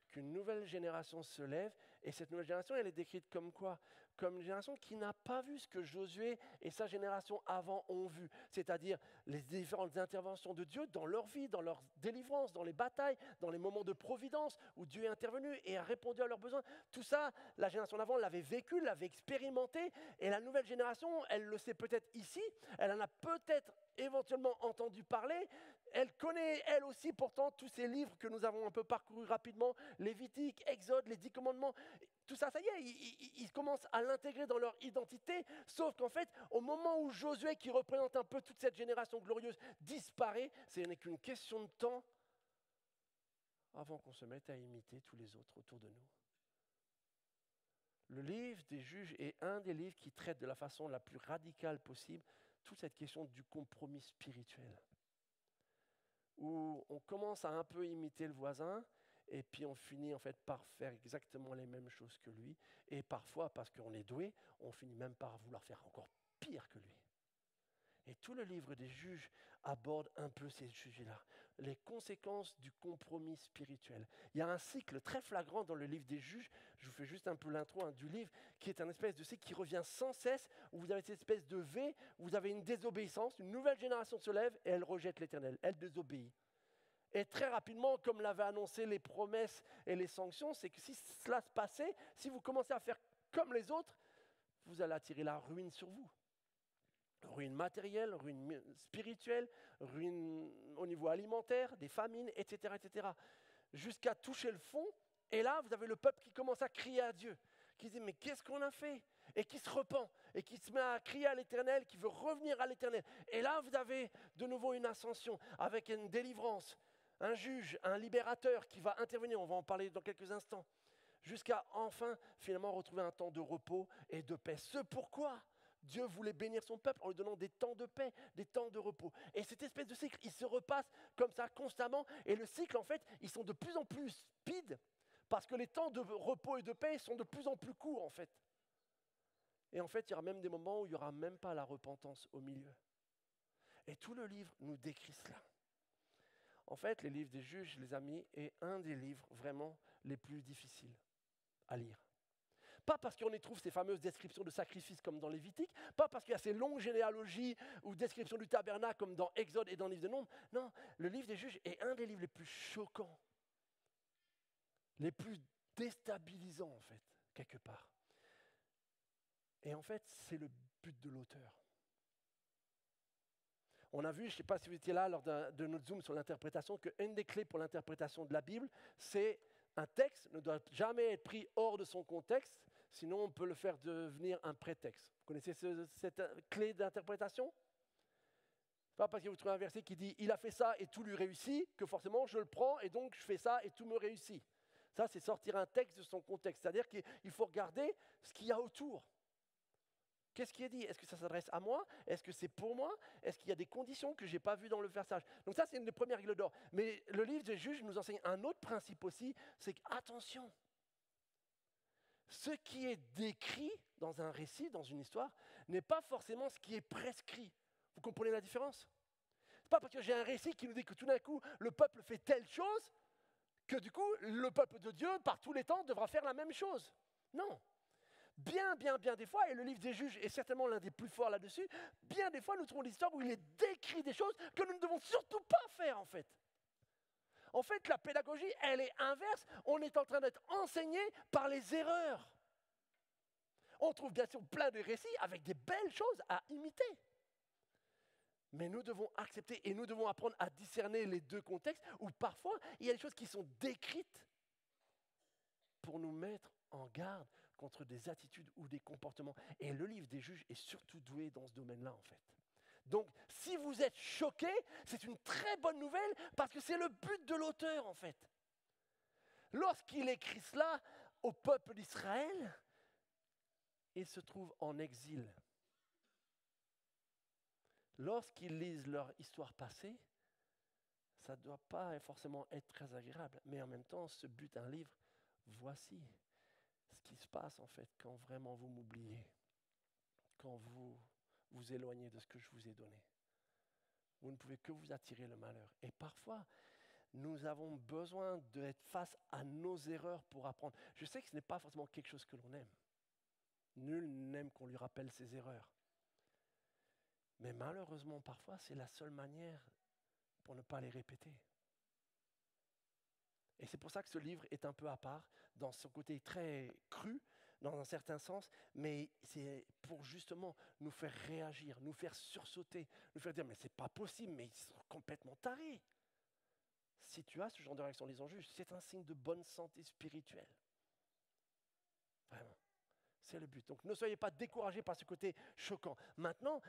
Qu'une nouvelle génération se lève, et cette nouvelle génération, elle est décrite comme quoi? Comme une génération qui n'a pas vu ce que Josué et sa génération avant ont vu, c'est-à-dire les différentes interventions de Dieu dans leur vie, dans leur délivrance, dans les batailles, dans les moments de providence où Dieu est intervenu et a répondu à leurs besoins. Tout ça, la génération d'avant l'avait vécu, l'avait expérimenté, et la nouvelle génération, elle le sait peut-être ici, elle en a peut-être éventuellement entendu parler. Elle connaît, elle aussi, pourtant, tous ces livres que nous avons un peu parcourus rapidement, Lévitique, Exode, les 10 commandements. tout ça, ça y est, ils commencent à l'intégrer dans leur identité, sauf qu'en fait, au moment où Josué, qui représente un peu toute cette génération glorieuse, disparaît, ce n'est qu'une question de temps avant qu'on se mette à imiter tous les autres autour de nous. Le livre des Juges est un des livres qui traite de la façon la plus radicale possible toute cette question du compromis spirituel, où on commence à un peu imiter le voisin, et puis on finit en fait par faire exactement les mêmes choses que lui, et parfois, parce qu'on est doué, on finit même par vouloir faire encore pire que lui. Et tout le livre des Juges aborde un peu ces sujets-là, les conséquences du compromis spirituel. Il y a un cycle très flagrant dans le livre des Juges, je vous fais juste un peu l'intro du livre, qui est un espèce de cycle qui revient sans cesse, où vous avez cette espèce de V, où vous avez une désobéissance, une nouvelle génération se lève et elle rejette l'Éternel, elle désobéit. Et très rapidement, comme l'avaient annoncé les promesses et les sanctions, c'est que si cela se passait, si vous commencez à faire comme les autres, vous allez attirer la ruine sur vous. Ruine matérielle, ruine spirituelle, ruine au niveau alimentaire, des famines, etc., etc. Jusqu'à toucher le fond. Et là, vous avez le peuple qui commence à crier à Dieu, qui dit, mais qu'est-ce qu'on a fait? Et qui se repent, et qui se met à crier à l'Éternel, qui veut revenir à l'Éternel. Et là, vous avez de nouveau une ascension, avec une délivrance, un juge, un libérateur qui va intervenir, on va en parler dans quelques instants, jusqu'à enfin, finalement, retrouver un temps de repos et de paix. Ce pourquoi Dieu voulait bénir son peuple en lui donnant des temps de paix, des temps de repos. Et cette espèce de cycle, il se repasse comme ça constamment. Et le cycle, en fait, ils sont de plus en plus speed parce que les temps de repos et de paix sont de plus en plus courts, en fait. Et en fait, il y aura même des moments où il n'y aura même pas la repentance au milieu. Et tout le livre nous décrit cela. En fait, les livres des Juges, les amis, est un des livres vraiment les plus difficiles à lire. Pas parce qu'on y trouve ces fameuses descriptions de sacrifices comme dans Lévitique, pas parce qu'il y a ces longues généalogies ou descriptions du tabernacle comme dans Exode et dans le livre des Nombres. Non, le livre des Juges est un des livres les plus choquants, les plus déstabilisants en fait, quelque part. Et en fait, c'est le but de l'auteur. On a vu, je ne sais pas si vous étiez là lors de notre Zoom sur l'interprétation, qu'une des clés pour l'interprétation de la Bible, c'est un texte ne doit jamais être pris hors de son contexte, sinon on peut le faire devenir un prétexte. Vous connaissez cette clé d'interprétation? Pas parce que vous trouvez un verset qui dit « il a fait ça et tout lui réussit » que forcément je le prends et donc je fais ça et tout me réussit. Ça, c'est sortir un texte de son contexte, c'est-à-dire qu'il faut regarder ce qu'il y a autour. Qu'est-ce qui est dit? Est-ce que ça s'adresse à moi? Est-ce que c'est pour moi? Est-ce qu'il y a des conditions que je n'ai pas vues dans le versage? Donc ça, c'est une des premières règles d'or. Mais le livre des Juges nous enseigne un autre principe aussi, c'est qu'attention, ce qui est décrit dans un récit, dans une histoire, n'est pas forcément ce qui est prescrit. Vous comprenez la différence? Ce n'est pas parce que j'ai un récit qui nous dit que tout d'un coup, le peuple fait telle chose, que du coup, le peuple de Dieu, par tous les temps, devra faire la même chose. Non. Bien des fois, et le livre des Juges est certainement l'un des plus forts là-dessus, bien des fois nous trouvons des histoires où il est décrit des choses que nous ne devons surtout pas faire en fait. En fait, la pédagogie, elle est inverse. On est en train d'être enseigné par les erreurs. On trouve bien sûr plein de récits avec des belles choses à imiter. Mais nous devons accepter et nous devons apprendre à discerner les deux contextes où parfois il y a des choses qui sont décrites pour nous mettre en garde contre des attitudes ou des comportements. Et le livre des Juges est surtout doué dans ce domaine-là, en fait. Donc, si vous êtes choqué, c'est une très bonne nouvelle parce que c'est le but de l'auteur, en fait. Lorsqu'il écrit cela au peuple d'Israël, il se trouve en exil. Lorsqu'ils lisent leur histoire passée, ça ne doit pas forcément être très agréable. Mais en même temps, ce but d'un livre, voici ce qui se passe en fait quand vraiment vous m'oubliez, quand vous vous éloignez de ce que je vous ai donné. Vous ne pouvez que vous attirer le malheur. Et parfois, nous avons besoin d'être face à nos erreurs pour apprendre. Je sais que ce n'est pas forcément quelque chose que l'on aime. Nul n'aime qu'on lui rappelle ses erreurs. Mais malheureusement, parfois, c'est la seule manière pour ne pas les répéter. Et c'est pour ça que ce livre est un peu à part, dans son côté très cru, dans un certain sens, mais c'est pour justement nous faire réagir, nous faire sursauter, nous faire dire « mais c'est pas possible, mais ils sont complètement tarés ». Si tu as ce genre de réaction en lisant Juges, c'est un signe de bonne santé spirituelle. Vraiment. C'est le but. Donc ne soyez pas découragés par ce côté choquant. Maintenant,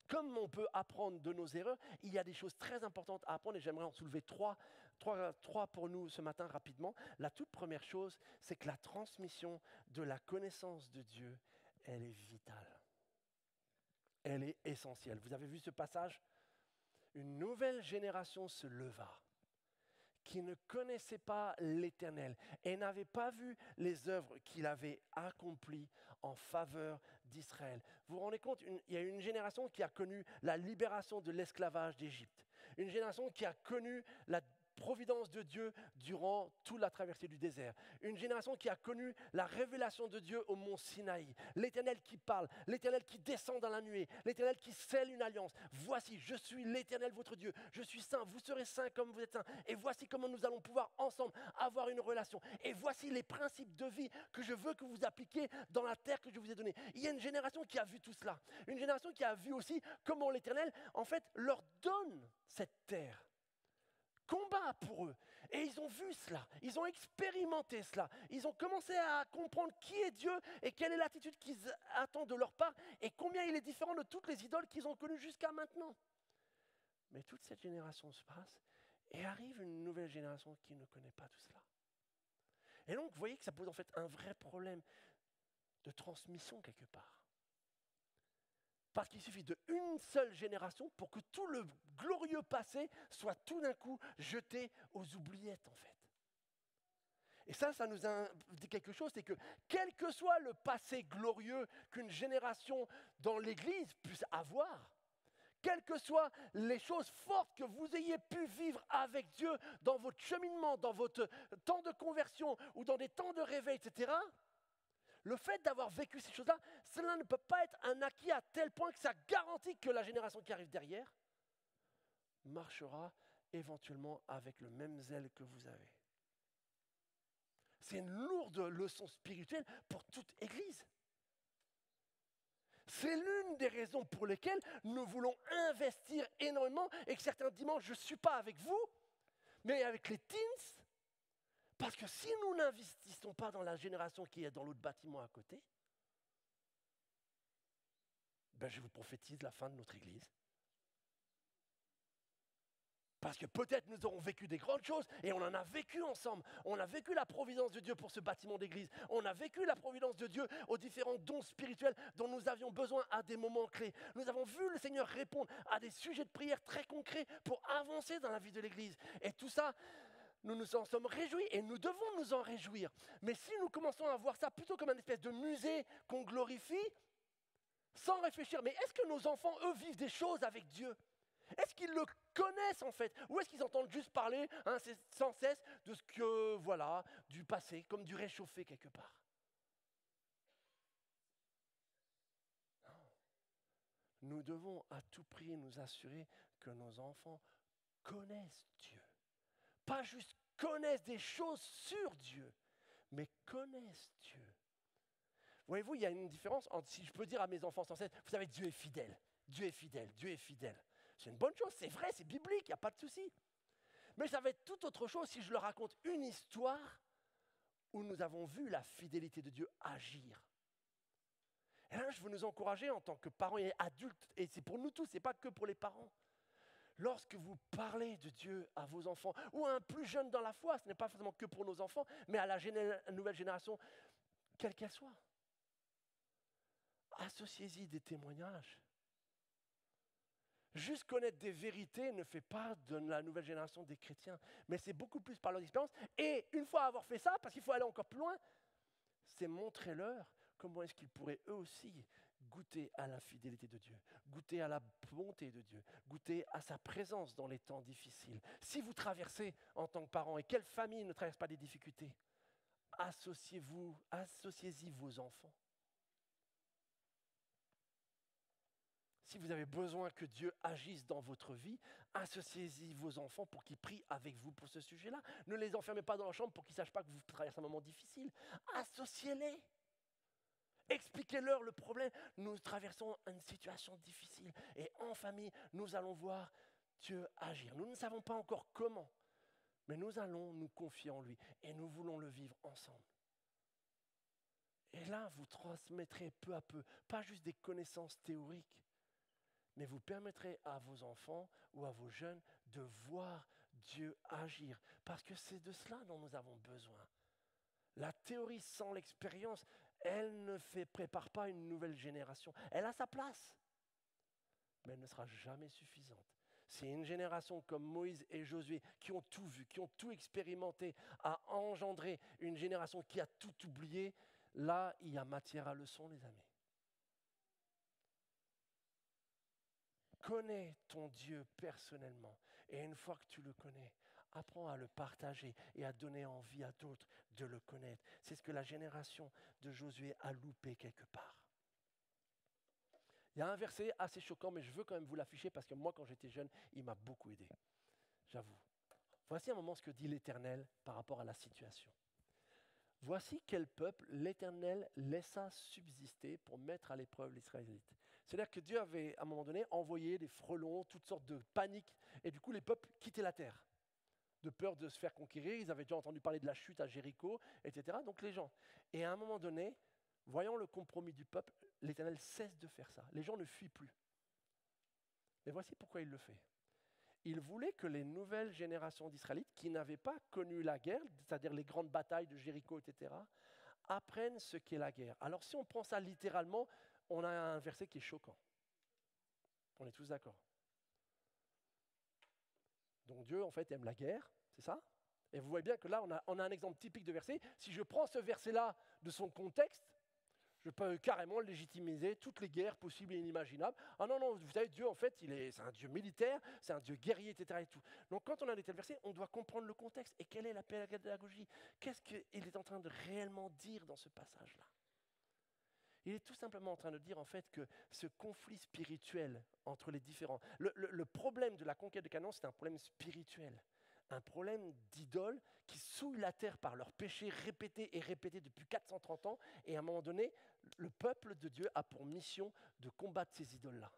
comme on peut apprendre de nos erreurs, il y a des choses très importantes à apprendre et j'aimerais en soulever trois pour nous ce matin rapidement. La toute première chose, c'est que la transmission de la connaissance de Dieu, elle est vitale. Elle est essentielle. Vous avez vu ce passage? Une nouvelle génération se leva, qui ne connaissait pas l'Éternel et n'avait pas vu les œuvres qu'il avait accomplies en faveur d'Israël. Vous vous rendez compte, il y a une génération qui a connu la libération de l'esclavage d'Égypte. Une génération qui a connu la providence de Dieu durant toute la traversée du désert. Une génération qui a connu la révélation de Dieu au mont Sinaï. L'Éternel qui parle, l'Éternel qui descend dans la nuée, l'Éternel qui scelle une alliance. Voici, je suis l'Éternel votre Dieu, je suis saint, vous serez saints comme vous êtes saints. Et voici comment nous allons pouvoir ensemble avoir une relation. Et voici les principes de vie que je veux que vous appliquiez dans la terre que je vous ai donnée. Il y a une génération qui a vu tout cela. Une génération qui a vu aussi comment l'Éternel, en fait, leur donne cette terre. Combat pour eux. Et ils ont vu cela, ils ont expérimenté cela, ils ont commencé à comprendre qui est Dieu et quelle est l'attitude qu'ils attendent de leur part et combien il est différent de toutes les idoles qu'ils ont connues jusqu'à maintenant. Mais toute cette génération se passe et arrive une nouvelle génération qui ne connaît pas tout cela. Et donc vous voyez que ça pose en fait un vrai problème de transmission quelque part. Parce qu'il suffit d'une seule génération pour que tout le glorieux passé soit tout d'un coup jeté aux oubliettes en fait. Et ça nous dit quelque chose, c'est que quel que soit le passé glorieux qu'une génération dans l'Église puisse avoir, quelles que soient les choses fortes que vous ayez pu vivre avec Dieu dans votre cheminement, dans votre temps de conversion ou dans des temps de réveil, etc., le fait d'avoir vécu ces choses-là, cela ne peut pas être un acquis à tel point que ça garantit que la génération qui arrive derrière marchera éventuellement avec le même zèle que vous avez. C'est une lourde leçon spirituelle pour toute Église. C'est l'une des raisons pour lesquelles nous voulons investir énormément et que certains dimanches, je ne suis pas avec vous, mais avec les teens. Parce que si nous n'investissons pas dans la génération qui est dans l'autre bâtiment à côté, je vous prophétise la fin de notre Église. Parce que peut-être nous aurons vécu des grandes choses et on en a vécu ensemble. On a vécu la providence de Dieu pour ce bâtiment d'église. On a vécu la providence de Dieu aux différents dons spirituels dont nous avions besoin à des moments clés. Nous avons vu le Seigneur répondre à des sujets de prière très concrets pour avancer dans la vie de l'église. Et tout ça, nous nous en sommes réjouis et nous devons nous en réjouir. Mais si nous commençons à voir ça plutôt comme une espèce de musée qu'on glorifie, sans réfléchir, mais est-ce que nos enfants, eux, vivent des choses avec Dieu ? Est-ce qu'ils le connaissent en fait ? Ou est-ce qu'ils entendent juste parler sans cesse de ce que, voilà, du passé, comme du réchauffé quelque part ? Non. Nous devons à tout prix nous assurer que nos enfants connaissent Dieu. Pas juste connaissent des choses sur Dieu, mais connaissent Dieu. Voyez-vous, il y a une différence entre, si je peux dire à mes enfants sans cesse, vous savez, Dieu est fidèle, Dieu est fidèle, Dieu est fidèle. C'est une bonne chose, c'est vrai, c'est biblique, il n'y a pas de souci. Mais ça va être tout autre chose si je leur raconte une histoire où nous avons vu la fidélité de Dieu agir. Et là, je veux nous encourager en tant que parents et adultes, et c'est pour nous tous, ce n'est pas que pour les parents. Lorsque vous parlez de Dieu à vos enfants, ou à un plus jeune dans la foi, ce n'est pas forcément que pour nos enfants, mais à la nouvelle génération, quelle qu'elle soit, associez-y des témoignages. Juste connaître des vérités ne fait pas de la nouvelle génération des chrétiens, mais c'est beaucoup plus par leur expérience. Et une fois avoir fait ça, parce qu'il faut aller encore plus loin, c'est montrer-leur comment est-ce qu'ils pourraient eux aussi goûter à la fidélité de Dieu, goûter à la bonté de Dieu, goûter à sa présence dans les temps difficiles. Si vous traversez en tant que parents, et quelle famille ne traverse pas des difficultés, associez-y vos enfants. Si vous avez besoin que Dieu agisse dans votre vie, associez-y vos enfants pour qu'ils prient avec vous pour ce sujet-là. Ne les enfermez pas dans leur chambre pour qu'ils ne sachent pas que vous traversez un moment difficile. Associez-les. Expliquez-leur le problème. Nous traversons une situation difficile et en famille, nous allons voir Dieu agir. Nous ne savons pas encore comment, mais nous allons nous confier en lui et nous voulons le vivre ensemble. Et là, vous transmettrez peu à peu, pas juste des connaissances théoriques, mais vous permettrez à vos enfants ou à vos jeunes de voir Dieu agir. Parce que c'est de cela dont nous avons besoin. La théorie sans l'expérience, elle ne prépare pas une nouvelle génération. Elle a sa place, mais elle ne sera jamais suffisante. C'est une génération comme Moïse et Josué qui ont tout vu, qui ont tout expérimenté, à engendrer une génération qui a tout oublié. Là, il y a matière à leçon, les amis. Connais ton Dieu personnellement. Et une fois que tu le connais, apprends à le partager et à donner envie à d'autres de le connaître. C'est ce que la génération de Josué a loupé quelque part. Il y a un verset assez choquant, mais je veux quand même vous l'afficher parce que moi, quand j'étais jeune, il m'a beaucoup aidé. J'avoue. Voici un moment ce que dit l'Éternel par rapport à la situation. Voici quel peuple l'Éternel laissa subsister pour mettre à l'épreuve les Israélites. C'est-à-dire que Dieu avait, à un moment donné, envoyé des frelons, toutes sortes de paniques, et du coup, les peuples quittaient la terre, de peur de se faire conquérir. Ils avaient déjà entendu parler de la chute à Jéricho, etc. Donc les gens. Et à un moment donné, voyant le compromis du peuple, l'Éternel cesse de faire ça. Les gens ne fuient plus. Mais voici pourquoi il le fait. Il voulait que les nouvelles générations d'Israélites, qui n'avaient pas connu la guerre, c'est-à-dire les grandes batailles de Jéricho, etc., apprennent ce qu'est la guerre. Alors si on prend ça littéralement, on a un verset qui est choquant. On est tous d'accord. Donc Dieu, en fait, aime la guerre, c'est ça? Et vous voyez bien que là, on a un exemple typique de verset. Si je prends ce verset-là de son contexte, je peux carrément légitimiser toutes les guerres possibles et inimaginables. Ah non, non, vous savez, Dieu, en fait, c'est un Dieu militaire, c'est un Dieu guerrier, etc. Et tout. Donc quand on a des tels versets, on doit comprendre le contexte. Et quelle est la pédagogie? Qu'est-ce qu'il est en train de réellement dire dans ce passage-là? Il est tout simplement en train de dire, en fait, que ce conflit spirituel entre les différents... Le problème de la conquête de Canaan, c'est un problème spirituel. Un problème d'idoles qui souillent la terre par leurs péchés répétés et répétés depuis 430 ans. Et à un moment donné, le peuple de Dieu a pour mission de combattre ces idoles-là.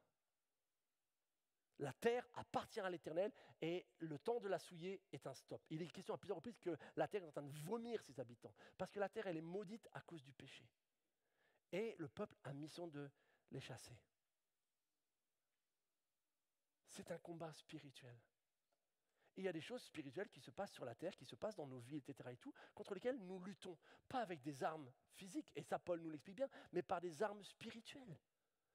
La terre appartient à l'Éternel et le temps de la souiller est un stop. Il est question à plusieurs reprises que la terre est en train de vomir ses habitants. Parce que la terre, elle est maudite à cause du péché. Et le peuple a mission de les chasser. C'est un combat spirituel. Et il y a des choses spirituelles qui se passent sur la terre, qui se passent dans nos vies, etc. et tout, contre lesquelles nous luttons. Pas avec des armes physiques, et ça Paul nous l'explique bien, mais par des armes spirituelles.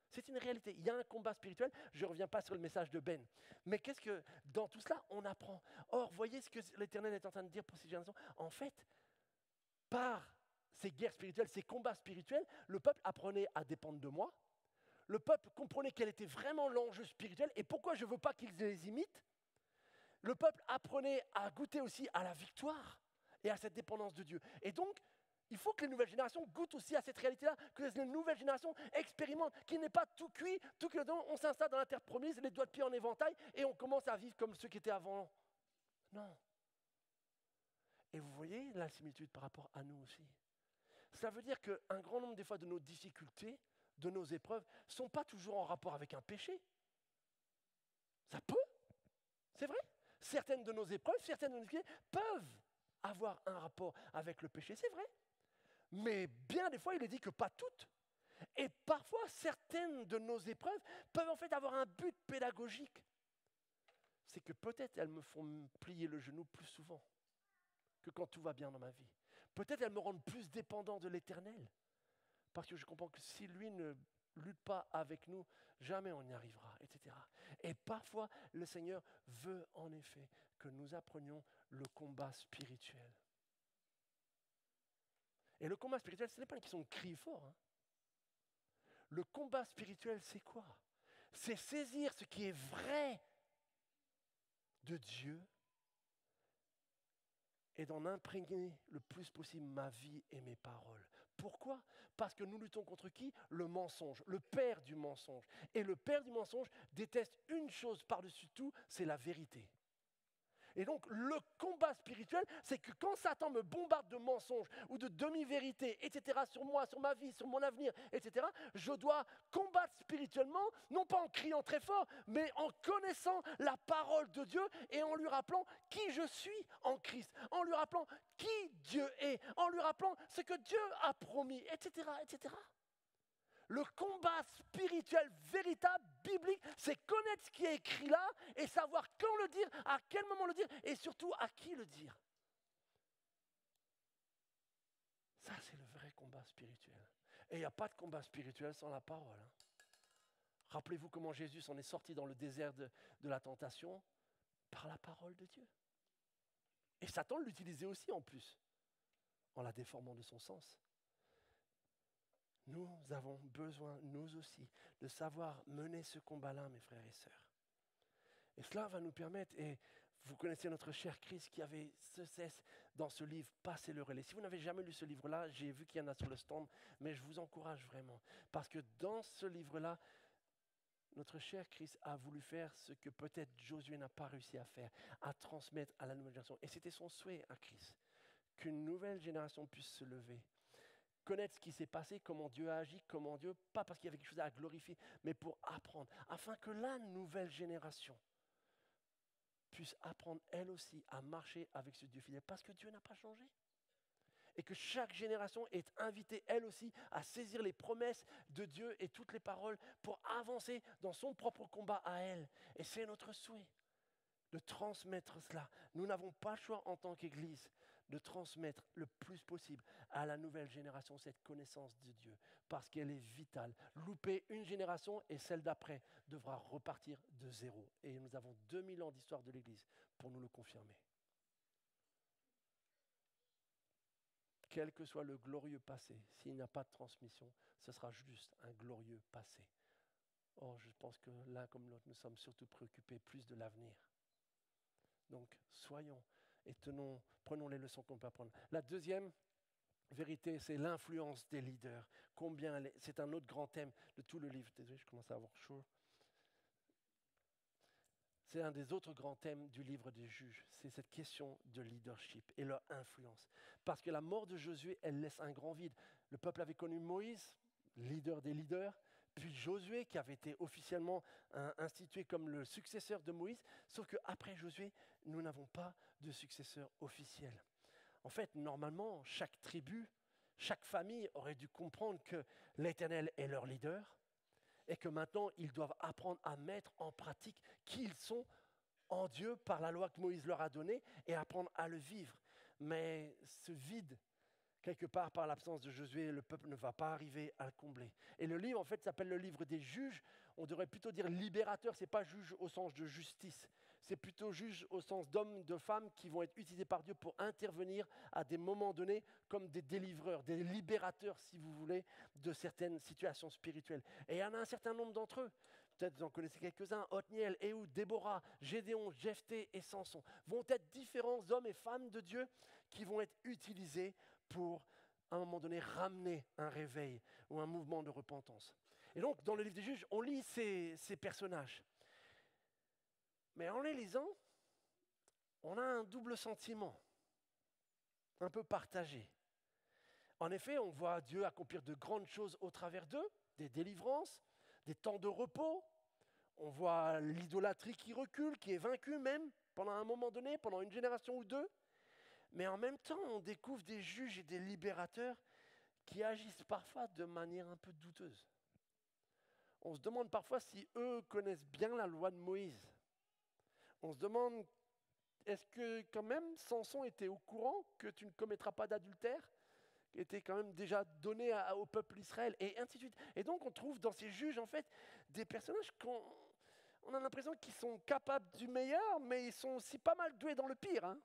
C'est une réalité. Il y a un combat spirituel. Je ne reviens pas sur le message de Ben. Mais qu'est-ce que, dans tout cela, on apprend? Or, voyez ce que l'Éternel est en train de dire pour ces générations. En fait, par ces guerres spirituelles, ces combats spirituels, le peuple apprenait à dépendre de moi. Le peuple comprenait quel était vraiment l'enjeu spirituel et pourquoi je ne veux pas qu'ils les imitent. Le peuple apprenait à goûter aussi à la victoire et à cette dépendance de Dieu. Et donc, il faut que les nouvelles générations goûtent aussi à cette réalité-là, que les nouvelles générations expérimentent, qu'il n'est pas tout cuit, tout que on s'installe dans la terre promise, les doigts de pied en éventail, et on commence à vivre comme ceux qui étaient avant. Non. Et vous voyez la similitude par rapport à nous aussi. Ça veut dire qu'un grand nombre des fois de nos difficultés, de nos épreuves, ne sont pas toujours en rapport avec un péché. Ça peut, c'est vrai. Certaines de nos épreuves, certaines de nos difficultés peuvent avoir un rapport avec le péché, c'est vrai. Mais bien des fois, il est dit que pas toutes. Et parfois, certaines de nos épreuves peuvent en fait avoir un but pédagogique. C'est que peut-être elles me font plier le genou plus souvent que quand tout va bien dans ma vie. Peut-être elles me rendent plus dépendant de l'Éternel. Parce que je comprends que si lui ne lutte pas avec nous, jamais on y arrivera, etc. Et parfois, le Seigneur veut en effet que nous apprenions le combat spirituel. Et le combat spirituel, ce n'est pas une question de crier fort. Hein. Le combat spirituel, c'est quoi? C'est saisir ce qui est vrai de Dieu et d'en imprégner le plus possible ma vie et mes paroles. Pourquoi? Parce que nous luttons contre qui? Le mensonge, le père du mensonge. Et le père du mensonge déteste une chose par-dessus tout, c'est la vérité. Et donc, le combat spirituel, c'est que quand Satan me bombarde de mensonges ou de demi-vérités, etc., sur moi, sur ma vie, sur mon avenir, etc., je dois combattre spirituellement, non pas en criant très fort, mais en connaissant la parole de Dieu et en lui rappelant qui je suis en Christ, en lui rappelant qui Dieu est, en lui rappelant ce que Dieu a promis, etc., etc. Le combat spirituel véritable, biblique, c'est connaître ce qui est écrit là et savoir quand le dire, à quel moment le dire et surtout à qui le dire. Ça, c'est le vrai combat spirituel. Et il n'y a pas de combat spirituel sans la parole. Rappelez-vous comment Jésus s'en est sorti dans le désert de la tentation par la parole de Dieu. Et Satan l'utilisait aussi en plus, en la déformant de son sens. Nous avons besoin, nous aussi, de savoir mener ce combat-là, mes frères et sœurs. Et cela va nous permettre, et vous connaissez notre cher Christ qui avait ce cesse dans ce livre, Passez le relais. Si vous n'avez jamais lu ce livre-là, j'ai vu qu'il y en a sur le stand, mais je vous encourage vraiment. Parce que dans ce livre-là, notre cher Christ a voulu faire ce que peut-être Josué n'a pas réussi à faire, à transmettre à la nouvelle génération. Et c'était son souhait à Christ, qu'une nouvelle génération puisse se lever. Connaître ce qui s'est passé, comment Dieu a agi, comment Dieu, pas parce qu'il y avait quelque chose à glorifier, mais pour apprendre, afin que la nouvelle génération puisse apprendre elle aussi à marcher avec ce Dieu fidèle, parce que Dieu n'a pas changé. Et que chaque génération est invitée elle aussi à saisir les promesses de Dieu et toutes les paroles pour avancer dans son propre combat à elle. Et c'est notre souhait de transmettre cela. Nous n'avons pas le choix en tant qu'Église de transmettre le plus possible à la nouvelle génération cette connaissance de Dieu, parce qu'elle est vitale. Louper une génération et celle d'après devra repartir de zéro. Et nous avons 2000 ans d'histoire de l'Église pour nous le confirmer. Quel que soit le glorieux passé, s'il n'y a pas de transmission, ce sera juste un glorieux passé. Or, je pense que l'un comme l'autre, nous sommes surtout préoccupés plus de l'avenir. Donc, soyons et prenons les leçons qu'on peut apprendre. La deuxième vérité, c'est l'influence des leaders. C'est un autre grand thème de tout le livre. Désolé, je commence à avoir chaud. C'est un des autres grands thèmes du livre des Juges. C'est cette question de leadership et leur influence. Parce que la mort de Josué, elle laisse un grand vide. Le peuple avait connu Moïse, leader des leaders, puis Josué, qui avait été officiellement institué comme le successeur de Moïse. Sauf qu'après Josué, nous n'avons pas de successeur officiel. En fait, normalement, chaque tribu, chaque famille aurait dû comprendre que l'Éternel est leur leader et que maintenant, ils doivent apprendre à mettre en pratique qui ils sont en Dieu par la loi que Moïse leur a donnée et apprendre à le vivre. Mais ce vide, quelque part par l'absence de Josué, le peuple ne va pas arriver à le combler. Et le livre, en fait, s'appelle le livre des juges. On devrait plutôt dire libérateur, ce n'est pas juge au sens de justice. C'est plutôt juge au sens d'hommes, de femmes qui vont être utilisés par Dieu pour intervenir à des moments donnés comme des délivreurs, des libérateurs, si vous voulez, de certaines situations spirituelles. Et il y en a un certain nombre d'entre eux. Peut-être vous en connaissez quelques-uns, Othniel, Ehud, Déborah, Gédéon, Jephthé et Samson, vont être différents hommes et femmes de Dieu qui vont être utilisés pour, à un moment donné, ramener un réveil ou un mouvement de repentance. Et donc, dans le livre des Juges, on lit ces personnages. Mais en les lisant, on a un double sentiment, un peu partagé. En effet, on voit Dieu accomplir de grandes choses au travers d'eux, des délivrances, des temps de repos. On voit l'idolâtrie qui recule, qui est vaincue même, pendant un moment donné, pendant une génération ou deux. Mais en même temps, on découvre des juges et des libérateurs qui agissent parfois de manière un peu douteuse. On se demande parfois si eux connaissent bien la loi de Moïse. On se demande, est-ce que quand même Samson était au courant que tu ne commettras pas d'adultère, qui était quand même déjà donné au peuple d'Israël, et ainsi de suite. Et donc on trouve dans ces juges en fait des personnages on a l'impression qu'ils sont capables du meilleur, mais ils sont aussi pas mal doués dans le pire. Hein.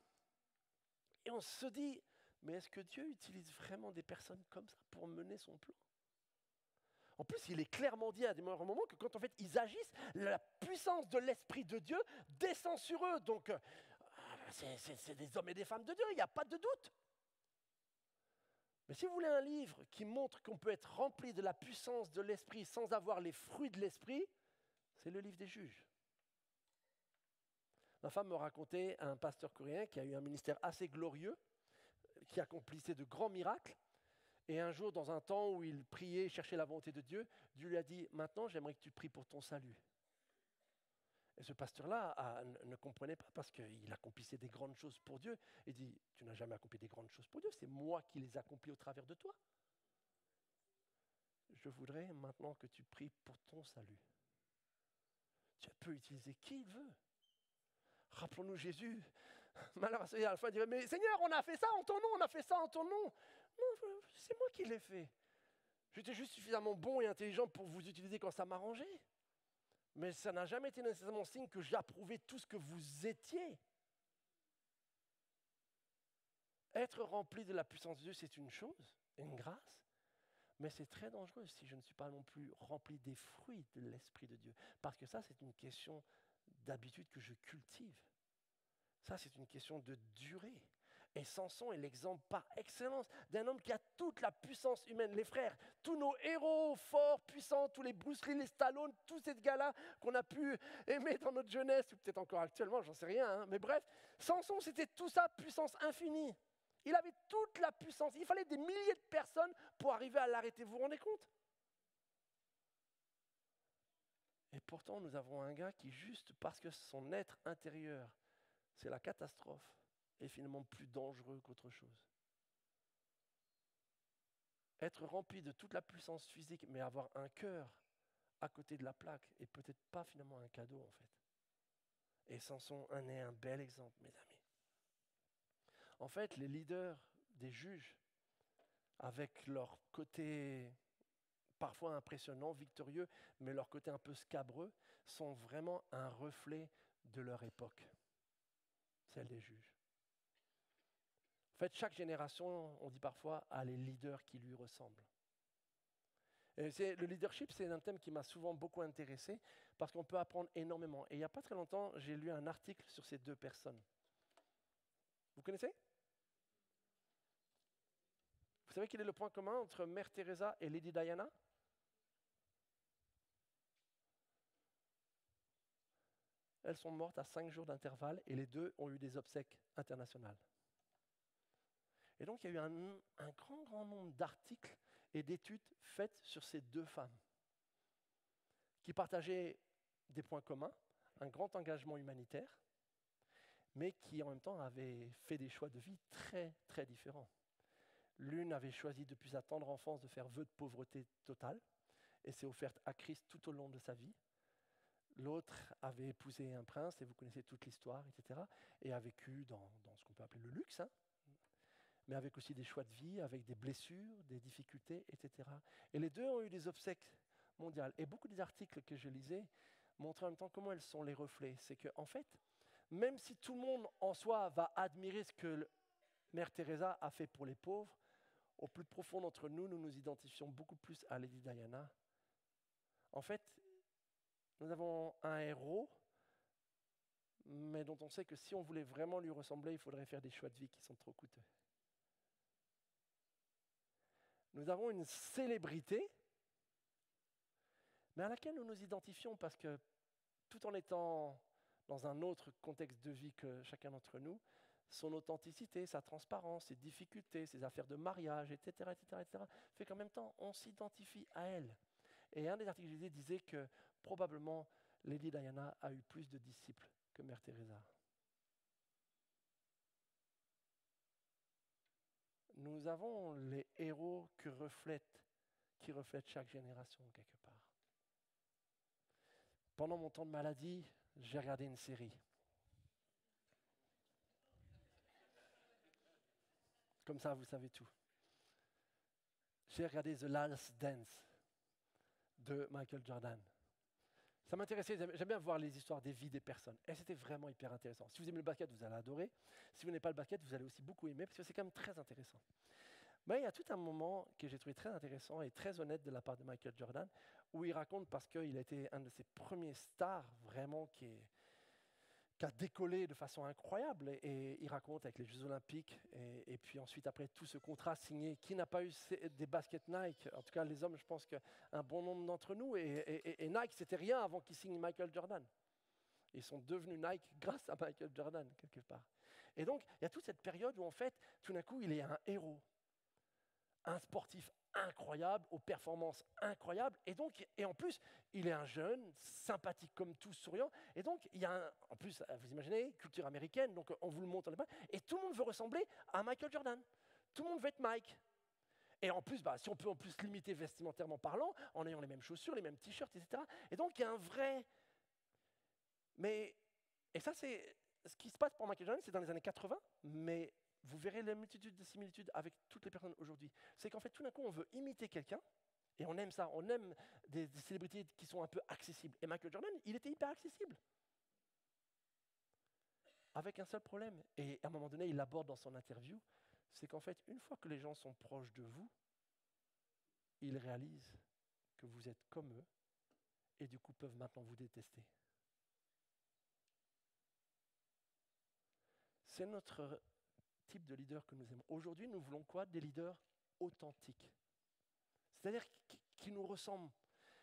Et on se dit, mais est-ce que Dieu utilise vraiment des personnes comme ça pour mener son plan ? En plus, il est clairement dit à des moments que quand en fait ils agissent, la puissance de l'Esprit de Dieu descend sur eux. Donc, c'est des hommes et des femmes de Dieu, il n'y a pas de doute. Mais si vous voulez un livre qui montre qu'on peut être rempli de la puissance de l'Esprit sans avoir les fruits de l'Esprit, c'est le livre des Juges. Ma femme me racontait un pasteur coréen qui a eu un ministère assez glorieux, qui accomplissait de grands miracles. Et un jour, dans un temps où il priait, cherchait la volonté de Dieu, Dieu lui a dit « Maintenant, j'aimerais que tu pries pour ton salut ». Et ce pasteur-là ne comprenait pas parce qu'il accomplissait des grandes choses pour Dieu. Il dit « Tu n'as jamais accompli des grandes choses pour Dieu, c'est moi qui les accomplis au travers de toi. Je voudrais maintenant que tu pries pour ton salut. » Dieu peut utiliser qui il veut. Rappelons-nous Jésus. Malheureusement, à la fin, il dirait « Mais Seigneur, on a fait ça en ton nom, on a fait ça en ton nom. » Non, c'est moi qui l'ai fait. J'étais juste suffisamment bon et intelligent pour vous utiliser quand ça m'arrangeait. Mais ça n'a jamais été nécessairement signe que j'approuvais tout ce que vous étiez. Être rempli de la puissance de Dieu, c'est une chose, une grâce, mais c'est très dangereux si je ne suis pas non plus rempli des fruits de l'Esprit de Dieu. Parce que ça, c'est une question d'habitude que je cultive. Ça, c'est une question de durée. Et Samson est l'exemple par excellence d'un homme qui a toute la puissance humaine. Les frères, tous nos héros forts, puissants, tous les Bruce Lee, les Stallone, tous ces gars-là qu'on a pu aimer dans notre jeunesse, ou peut-être encore actuellement, j'en sais rien. Hein, mais bref, Samson, c'était tout ça, puissance infinie. Il avait toute la puissance. Il fallait des milliers de personnes pour arriver à l'arrêter. Vous vous rendez compte? Et pourtant, nous avons un gars qui, juste parce que son être intérieur, c'est la catastrophe, est finalement plus dangereux qu'autre chose. Être rempli de toute la puissance physique, mais avoir un cœur à côté de la plaque, est peut-être pas finalement un cadeau en fait. Et Samson en est un bel exemple, mes amis. En fait, les leaders des juges, avec leur côté parfois impressionnant, victorieux, mais leur côté un peu scabreux, sont vraiment un reflet de leur époque, celle des juges. En fait, chaque génération, on dit parfois, a les leaders qui lui ressemblent. Et le leadership, c'est un thème qui m'a souvent beaucoup intéressé parce qu'on peut apprendre énormément. Et il n'y a pas très longtemps, j'ai lu un article sur ces deux personnes. Vous connaissez ? Vous savez quel est le point commun entre Mère Teresa et Lady Diana ? Elles sont mortes à 5 jours d'intervalle et les deux ont eu des obsèques internationales. Et donc, il y a eu un grand nombre d'articles et d'études faites sur ces deux femmes qui partageaient des points communs, un grand engagement humanitaire, mais qui en même temps avaient fait des choix de vie très, très différents. L'une avait choisi depuis sa tendre enfance de faire vœu de pauvreté totale et s'est offerte à Christ tout au long de sa vie. L'autre avait épousé un prince, et vous connaissez toute l'histoire, etc., et a vécu dans ce qu'on peut appeler le luxe, hein, mais avec aussi des choix de vie, avec des blessures, des difficultés, etc. Et les deux ont eu des obsèques mondiales. Et beaucoup des articles que je lisais montraient en même temps comment elles sont les reflets. C'est qu'en fait, même si tout le monde en soi va admirer ce que Mère Teresa a fait pour les pauvres, au plus profond d'entre nous, nous nous identifions beaucoup plus à Lady Diana. En fait, nous avons un héros, mais dont on sait que si on voulait vraiment lui ressembler, il faudrait faire des choix de vie qui sont trop coûteux. Nous avons une célébrité, mais à laquelle nous nous identifions parce que tout en étant dans un autre contexte de vie que chacun d'entre nous, son authenticité, sa transparence, ses difficultés, ses affaires de mariage, etc., fait qu'en même temps, on s'identifie à elle. Et un des articles que je lisais disait que probablement Lady Diana a eu plus de disciples que Mère Teresa. Nous avons les héros qui reflètent chaque génération quelque part. Pendant mon temps de maladie, j'ai regardé une série. Comme ça, vous savez tout. J'ai regardé The Last Dance de Michael Jordan. Ça m'intéressait, j'aime bien voir les histoires des vies des personnes. Et c'était vraiment hyper intéressant. Si vous aimez le basket, vous allez adorer. Si vous n'aimez pas le basket, vous allez aussi beaucoup aimer, parce que c'est quand même très intéressant. Mais il y a tout un moment que j'ai trouvé très intéressant et très honnête de la part de Michael Jordan, où il raconte, parce qu'il a été un de ses premiers stars, vraiment, qui a décollé de façon incroyable. Et il raconte avec les Jeux Olympiques, et puis ensuite, après tout ce contrat signé, qui n'a pas eu des baskets Nike, en tout cas les hommes, je pense qu'un bon nombre d'entre nous, et Nike, c'était rien avant qu'il signe Michael Jordan. Ils sont devenus Nike grâce à Michael Jordan, quelque part. Et donc, il y a toute cette période où, en fait, tout d'un coup, il est un héros, un sportif incroyable, aux performances incroyables. Et en plus, il est un jeune, sympathique comme tous, souriant. Et donc, il y a en plus, vous imaginez, culture américaine, donc on vous le montre, et tout le monde veut ressembler à Michael Jordan. Tout le monde veut être Mike. Et en plus, si on peut en plus limiter vestimentairement parlant, en ayant les mêmes chaussures, les mêmes t-shirts, etc. Et donc, il y a un vrai... Et ça, c'est ce qui se passe pour Michael Jordan, c'est dans les années 80, mais vous verrez la multitude de similitudes avec toutes les personnes aujourd'hui. C'est qu'en fait, tout d'un coup, on veut imiter quelqu'un, et on aime ça, on aime des célébrités qui sont un peu accessibles. Et Michael Jordan, il était hyper accessible. Avec un seul problème, et à un moment donné, il l'aborde dans son interview, c'est qu'en fait, une fois que les gens sont proches de vous, ils réalisent que vous êtes comme eux, et du coup peuvent maintenant vous détester. C'est notre type de leader que nous aimons. Aujourd'hui, nous voulons quoi? Des leaders authentiques. C'est-à-dire qui nous ressemblent.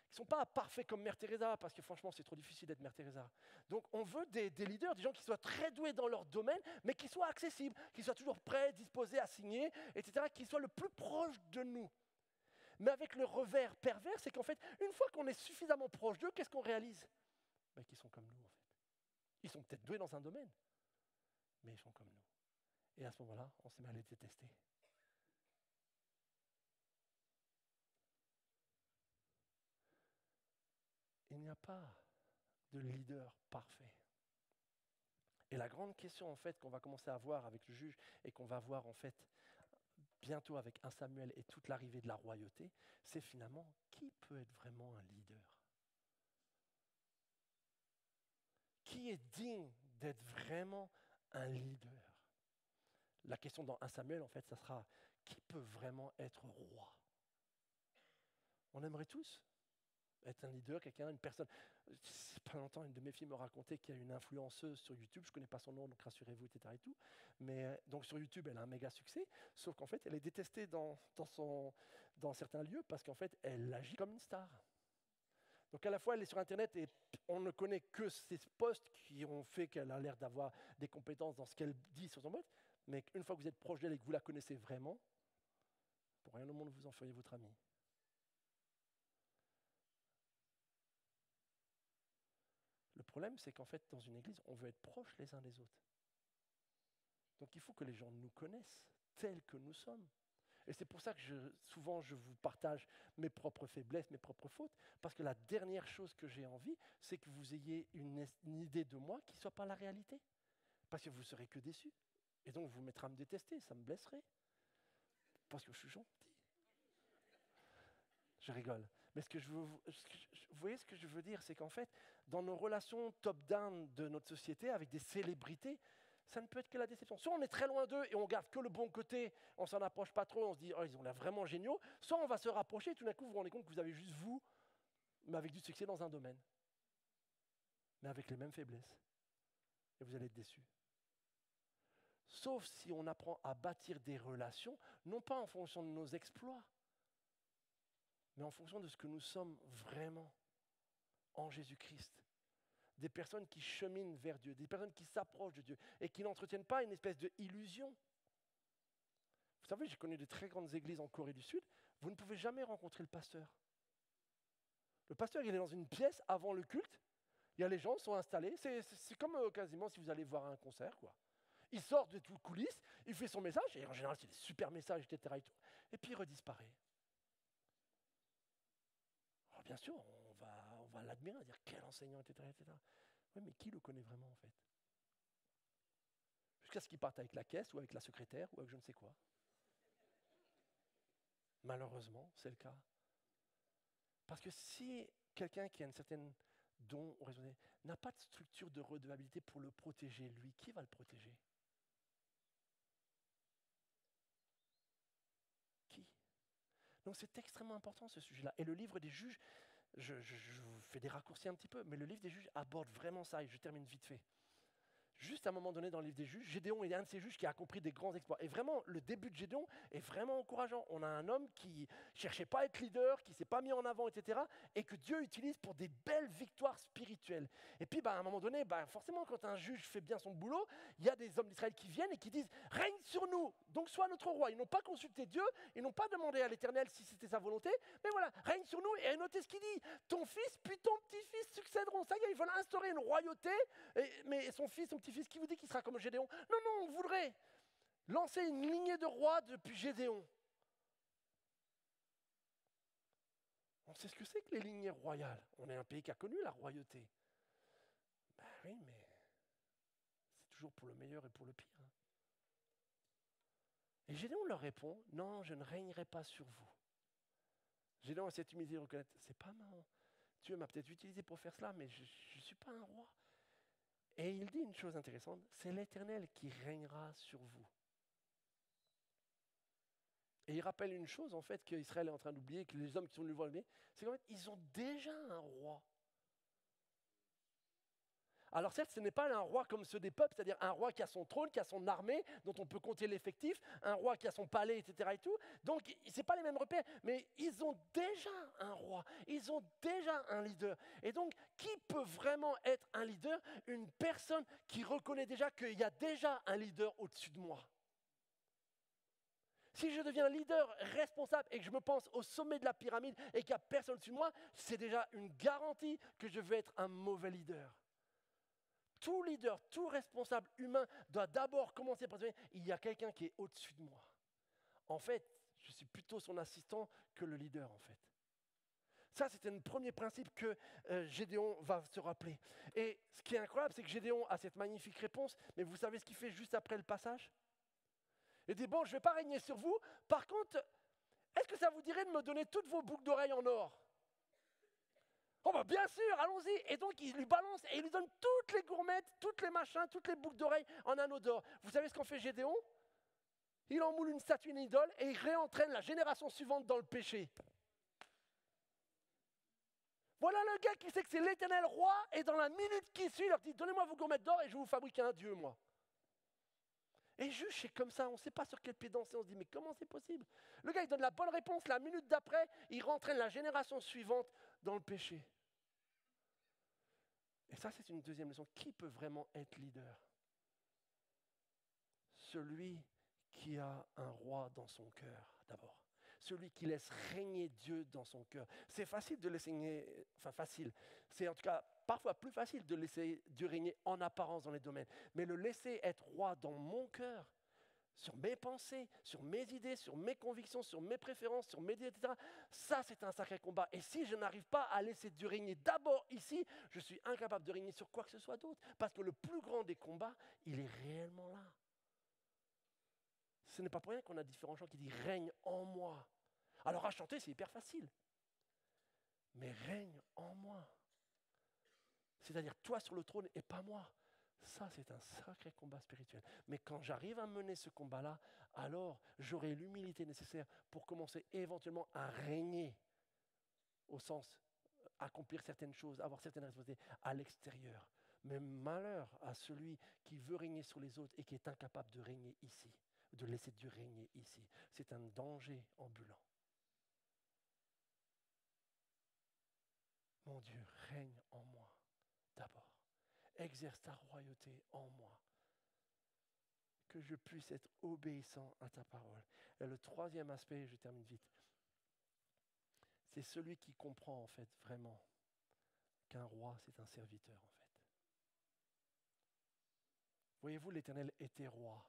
Qui ne sont pas parfaits comme Mère Teresa, parce que franchement, c'est trop difficile d'être Mère Teresa. Donc, on veut des leaders, des gens qui soient très doués dans leur domaine, mais qui soient accessibles, qui soient toujours prêts, disposés à signer, etc., qui soient le plus proche de nous. Mais avec le revers pervers, c'est qu'en fait, une fois qu'on est suffisamment proche d'eux, qu'est-ce qu'on réalise? Qu'ils sont comme nous, en fait. Ils sont peut-être doués dans un domaine, mais ils sont comme nous. Et à ce moment-là, on se met à les détester. Il n'y a pas de leader parfait. Et la grande question, en fait, qu'on va commencer à voir avec le juge et qu'on va voir, en fait, bientôt avec 1 Samuel et toute l'arrivée de la royauté, c'est finalement qui peut être vraiment un leader? Qui est digne d'être vraiment un leader? La question dans 1 Samuel, en fait, ça sera qui peut vraiment être roi? On aimerait tous être un leader, quelqu'un, une personne. C'est pas longtemps, une de mes filles me racontait qu'il y a une influenceuse sur YouTube, je ne connais pas son nom, donc rassurez-vous, etc. Et tout. Mais donc sur YouTube, elle a un méga succès, sauf qu'en fait, elle est détestée dans certains lieux parce qu'en fait, elle agit comme une star. Donc à la fois, elle est sur Internet et on ne connaît que ses posts qui ont fait qu'elle a l'air d'avoir des compétences dans ce qu'elle dit sur son mode, mais une fois que vous êtes proche d'elle et que vous la connaissez vraiment, pour rien au monde, vous en feriez votre amie. Le problème, c'est qu'en fait, dans une église, on veut être proches les uns des autres. Donc il faut que les gens nous connaissent tels que nous sommes. Et c'est pour ça que souvent je vous partage mes propres faiblesses, mes propres fautes, parce que la dernière chose que j'ai envie, c'est que vous ayez une idée de moi qui ne soit pas la réalité. Parce que vous ne serez que déçus. Et donc vous vous mettrez à me détester, ça me blesserait. Parce que je suis gentil. Je rigole. Mais vous voyez ce que je veux dire, c'est qu'en fait, dans nos relations top-down de notre société, avec des célébrités, ça ne peut être que la déception. Soit on est très loin d'eux et on garde que le bon côté, on s'en approche pas trop, on se dit « oh, ils ont l'air vraiment géniaux », soit on va se rapprocher et tout d'un coup vous vous rendez compte que vous avez juste vous, mais avec du succès dans un domaine, mais avec les mêmes faiblesses. Et vous allez être déçus. Sauf si on apprend à bâtir des relations, non pas en fonction de nos exploits, mais en fonction de ce que nous sommes vraiment en Jésus-Christ. Des personnes qui cheminent vers Dieu, des personnes qui s'approchent de Dieu et qui n'entretiennent pas une espèce d'illusion. Vous savez, j'ai connu de très grandes églises en Corée du Sud, vous ne pouvez jamais rencontrer le pasteur. Le pasteur, il est dans une pièce avant le culte, il y a les gens qui sont installés, c'est comme quasiment si vous allez voir un concert, quoi. Il sort de toutes coulisses, il fait son message, et en général c'est des super messages, etc. Et puis il redisparaît. Alors bien sûr, on va l'admirer, on va dire quel enseignant, etc. Oui, mais qui le connaît vraiment en fait? Jusqu'à ce qu'il parte avec la caisse ou avec la secrétaire ou avec je ne sais quoi. Malheureusement, c'est le cas. Parce que si quelqu'un qui a une certaine don ou raisonné n'a pas de structure de redevabilité pour le protéger, lui, qui va le protéger? Qui? Donc c'est extrêmement important ce sujet-là. Et le livre des juges, je vous fais des raccourcis un petit peu, mais le livre des juges aborde vraiment ça, et je termine vite fait. Juste juste à un moment donné dans le livre des juges, Gédéon est un de ces juges qui a accompli des grands exploits. Et vraiment, le début de Gédéon est vraiment encourageant. On a un homme qui cherchait pas à être leader, qui s'est pas mis en avant, etc. Et que Dieu utilise pour des belles victoires spirituelles. Et puis, à un moment donné, forcément, quand un juge fait bien son boulot, il y a des hommes d'Israël qui viennent et qui disent « Règne sur nous, donc sois notre roi ». Ils n'ont pas consulté Dieu, ils n'ont pas demandé à l'Éternel si c'était sa volonté, mais voilà, règne sur nous. Et notez ce qu'il dit, ton fils puis ton petit-fils succéderont. Ça y est, ils veulent instaurer une royauté, mais son fils, son petit-fils, qui vous dit qu'il sera comme Gédéon? Non, on voudrait lancer une lignée de rois depuis Gédéon. On sait ce que c'est que les lignées royales. On est un pays qui a connu la royauté. Oui, mais c'est toujours pour le meilleur et pour le pire. Et Gédéon leur répond, non, je ne régnerai pas sur vous. Gédéon a cette humilité de reconnaître, c'est pas marrant. Dieu m'a peut-être utilisé pour faire cela, mais je ne suis pas un roi. Et il dit une chose intéressante, c'est l'Éternel qui régnera sur vous. Et il rappelle une chose, en fait, qu'Israël est en train d'oublier, que les hommes qui sont venus voir le bien, c'est qu'en fait, ils ont déjà un roi. Alors certes, ce n'est pas un roi comme ceux des peuples, c'est-à-dire un roi qui a son trône, qui a son armée, dont on peut compter l'effectif, un roi qui a son palais, etc. et tout. Donc, ce n'est pas les mêmes repères, mais ils ont déjà un roi, ils ont déjà un leader. Et donc, qui peut vraiment être un leader? Une personne qui reconnaît déjà qu'il y a déjà un leader au-dessus de moi. Si je deviens leader responsable et que je me pense au sommet de la pyramide et qu'il n'y a personne au-dessus de moi, c'est déjà une garantie que je vais être un mauvais leader. Tout leader, tout responsable humain doit d'abord commencer par se dire, il y a quelqu'un qui est au-dessus de moi. En fait, je suis plutôt son assistant que le leader, en fait. Ça, c'est un premier principe que Gédéon va se rappeler. Et ce qui est incroyable, c'est que Gédéon a cette magnifique réponse, mais vous savez ce qu'il fait juste après le passage? Il dit, bon, je ne vais pas régner sur vous. Par contre, est-ce que ça vous dirait de me donner toutes vos boucles d'oreilles en or? Oh bien sûr, allons-y. Et donc il lui balance et il lui donne toutes les gourmettes, toutes les machins, toutes les boucles d'oreilles en anneaux d'or. Vous savez ce qu'en fait Gédéon? Il en moule une statue, une idole, et il réentraîne la génération suivante dans le péché. Voilà le gars qui sait que c'est l'Éternel roi, et dans la minute qui suit, il leur dit, donnez-moi vos gourmettes d'or et je vais vous fabriquer un dieu, moi. Et juste, c'est comme ça, on ne sait pas sur quel pied danser, on se dit, mais comment c'est possible? Le gars, il donne la bonne réponse, la minute d'après, il rentraîne la génération suivante dans le péché. Et ça, c'est une deuxième leçon. Qui peut vraiment être leader? Celui qui a un roi dans son cœur, d'abord. Celui qui laisse régner Dieu dans son cœur. C'est facile de laisser régner, c'est en tout cas parfois plus facile de laisser Dieu régner en apparence dans les domaines. Mais le laisser être roi dans mon cœur, sur mes pensées, sur mes idées, sur mes convictions, sur mes préférences, sur mes idées, etc. Ça, c'est un sacré combat. Et si je n'arrive pas à laisser Dieu régner d'abord ici, je suis incapable de régner sur quoi que ce soit d'autre. Parce que le plus grand des combats, il est réellement là. Ce n'est pas pour rien qu'on a différents chants qui disent « règne en moi ». Alors à chanter, c'est hyper facile. Mais règne en moi. C'est-à-dire toi sur le trône et pas moi. Ça, c'est un sacré combat spirituel. Mais quand j'arrive à mener ce combat-là, alors j'aurai l'humilité nécessaire pour commencer éventuellement à régner, au sens accomplir certaines choses, avoir certaines responsabilités à l'extérieur. Mais malheur à celui qui veut régner sur les autres et qui est incapable de régner ici, de laisser Dieu régner ici. C'est un danger ambulant. Mon Dieu, règne en moi d'abord. Exerce ta royauté en moi. Que je puisse être obéissant à ta parole. Et le troisième aspect, je termine vite, c'est celui qui comprend en fait vraiment qu'un roi, c'est un serviteur en fait. Voyez-vous, l'Éternel était roi.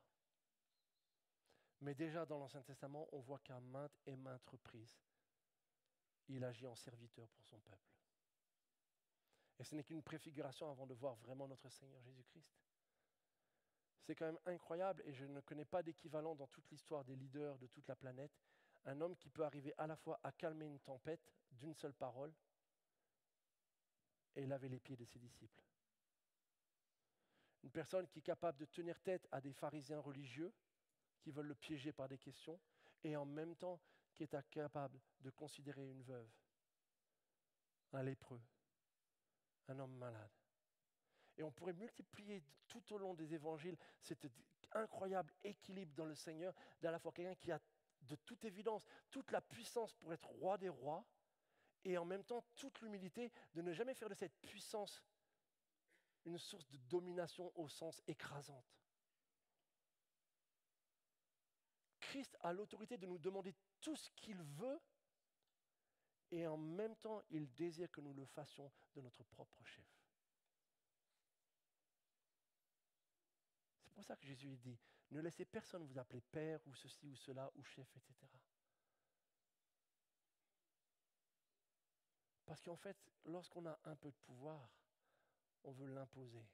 Mais déjà dans l'Ancien Testament, on voit qu'à maintes et maintes reprises, il agit en serviteur pour son peuple. Et ce n'est qu'une préfiguration avant de voir vraiment notre Seigneur Jésus-Christ. C'est quand même incroyable et je ne connais pas d'équivalent dans toute l'histoire des leaders de toute la planète. Un homme qui peut arriver à la fois à calmer une tempête d'une seule parole et laver les pieds de ses disciples. Une personne qui est capable de tenir tête à des pharisiens religieux qui veulent le piéger par des questions et en même temps qui est capable de considérer une veuve, un lépreux, un homme malade. Et on pourrait multiplier tout au long des évangiles cet incroyable équilibre dans le Seigneur, d'à la fois quelqu'un qui a de toute évidence toute la puissance pour être roi des rois, et en même temps toute l'humilité de ne jamais faire de cette puissance une source de domination au sens écrasante. Christ a l'autorité de nous demander tout ce qu'il veut, et en même temps, il désire que nous le fassions de notre propre chef. C'est pour ça que Jésus dit, ne laissez personne vous appeler père ou ceci ou cela ou chef, etc. Parce qu'en fait, lorsqu'on a un peu de pouvoir, on veut l'imposer.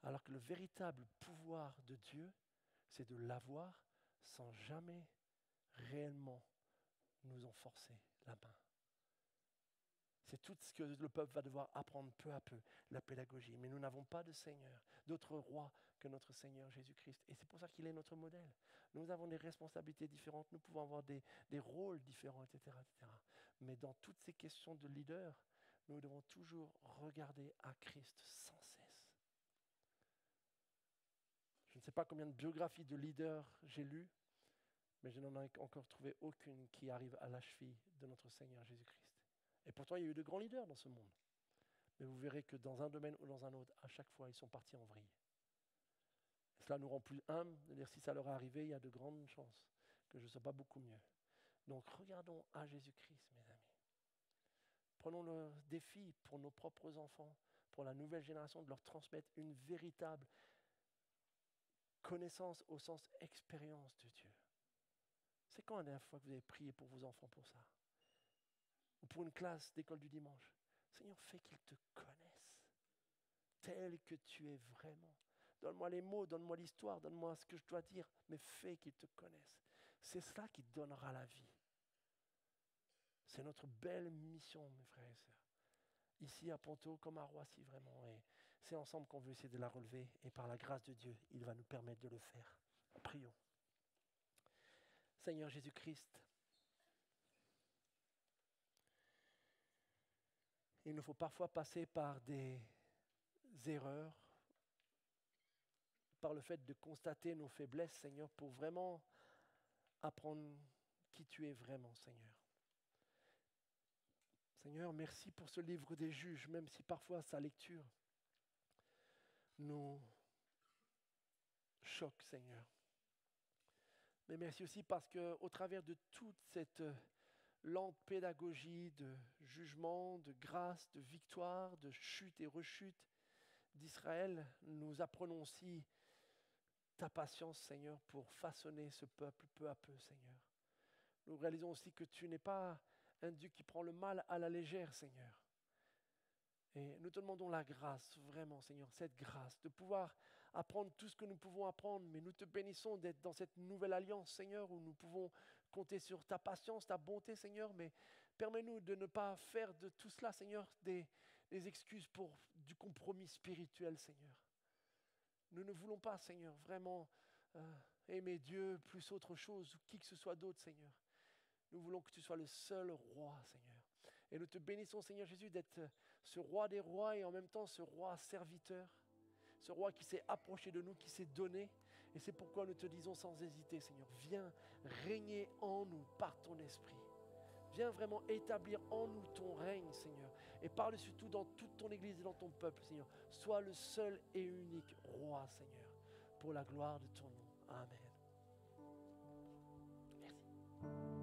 Alors que le véritable pouvoir de Dieu, c'est de l'avoir sans jamais réellement nous en forcer la main. C'est tout ce que le peuple va devoir apprendre peu à peu, la pédagogie. Mais nous n'avons pas de Seigneur, d'autre roi que notre Seigneur Jésus-Christ. Et c'est pour ça qu'il est notre modèle. Nous avons des responsabilités différentes, nous pouvons avoir des rôles différents, etc., etc. Mais dans toutes ces questions de leader, nous devons toujours regarder à Christ sans cesse. Je ne sais pas combien de biographies de leaders j'ai lues, mais je n'en ai encore trouvé aucune qui arrive à la cheville de notre Seigneur Jésus-Christ. Et pourtant, il y a eu de grands leaders dans ce monde. Mais vous verrez que dans un domaine ou dans un autre, à chaque fois, ils sont partis en vrille. Et cela nous rend plus humbles de dire si ça leur est arrivé, il y a de grandes chances que je ne sois pas beaucoup mieux. Donc regardons à Jésus-Christ, mes amis. Prenons le défi pour nos propres enfants, pour la nouvelle génération, de leur transmettre une véritable connaissance au sens expérience de Dieu. C'est quand la dernière fois que vous avez prié pour vos enfants pour ça? Ou pour une classe d'école du dimanche? Seigneur, fais qu'ils te connaissent tel que tu es vraiment. Donne-moi les mots, donne-moi l'histoire, donne-moi ce que je dois dire, mais fais qu'ils te connaissent. C'est cela qui donnera la vie. C'est notre belle mission, mes frères et sœurs. Ici à Ponto, comme à Roissy, vraiment. Et c'est ensemble qu'on veut essayer de la relever. Et par la grâce de Dieu, il va nous permettre de le faire. Prions. Seigneur Jésus-Christ, il nous faut parfois passer par des erreurs, par le fait de constater nos faiblesses, Seigneur, pour vraiment apprendre qui tu es vraiment, Seigneur. Seigneur, merci pour ce livre des juges, même si parfois sa lecture nous choque, Seigneur. Mais merci aussi parce qu'au travers de toute cette lente pédagogie de jugement, de grâce, de victoire, de chute et rechute d'Israël, nous apprenons aussi ta patience, Seigneur, pour façonner ce peuple peu à peu, Seigneur. Nous réalisons aussi que tu n'es pas un Dieu qui prend le mal à la légère, Seigneur. Et nous te demandons la grâce, vraiment, Seigneur, cette grâce, de pouvoir apprendre tout ce que nous pouvons apprendre, mais nous te bénissons d'être dans cette nouvelle alliance, Seigneur, où nous pouvons compter sur ta patience, ta bonté, Seigneur, mais permets-nous de ne pas faire de tout cela, Seigneur, des excuses pour du compromis spirituel, Seigneur. Nous ne voulons pas, Seigneur, vraiment aimer Dieu plus autre chose ou qui que ce soit d'autre, Seigneur. Nous voulons que tu sois le seul roi, Seigneur. Et nous te bénissons, Seigneur Jésus, d'être ce roi des rois et en même temps ce roi serviteur, ce roi qui s'est approché de nous, qui s'est donné. Et c'est pourquoi nous te disons sans hésiter, Seigneur, viens régner en nous par ton esprit. Viens vraiment établir en nous ton règne, Seigneur. Et par-dessus tout, dans toute ton Église et dans ton peuple, Seigneur, sois le seul et unique roi, Seigneur, pour la gloire de ton nom. Amen. Merci.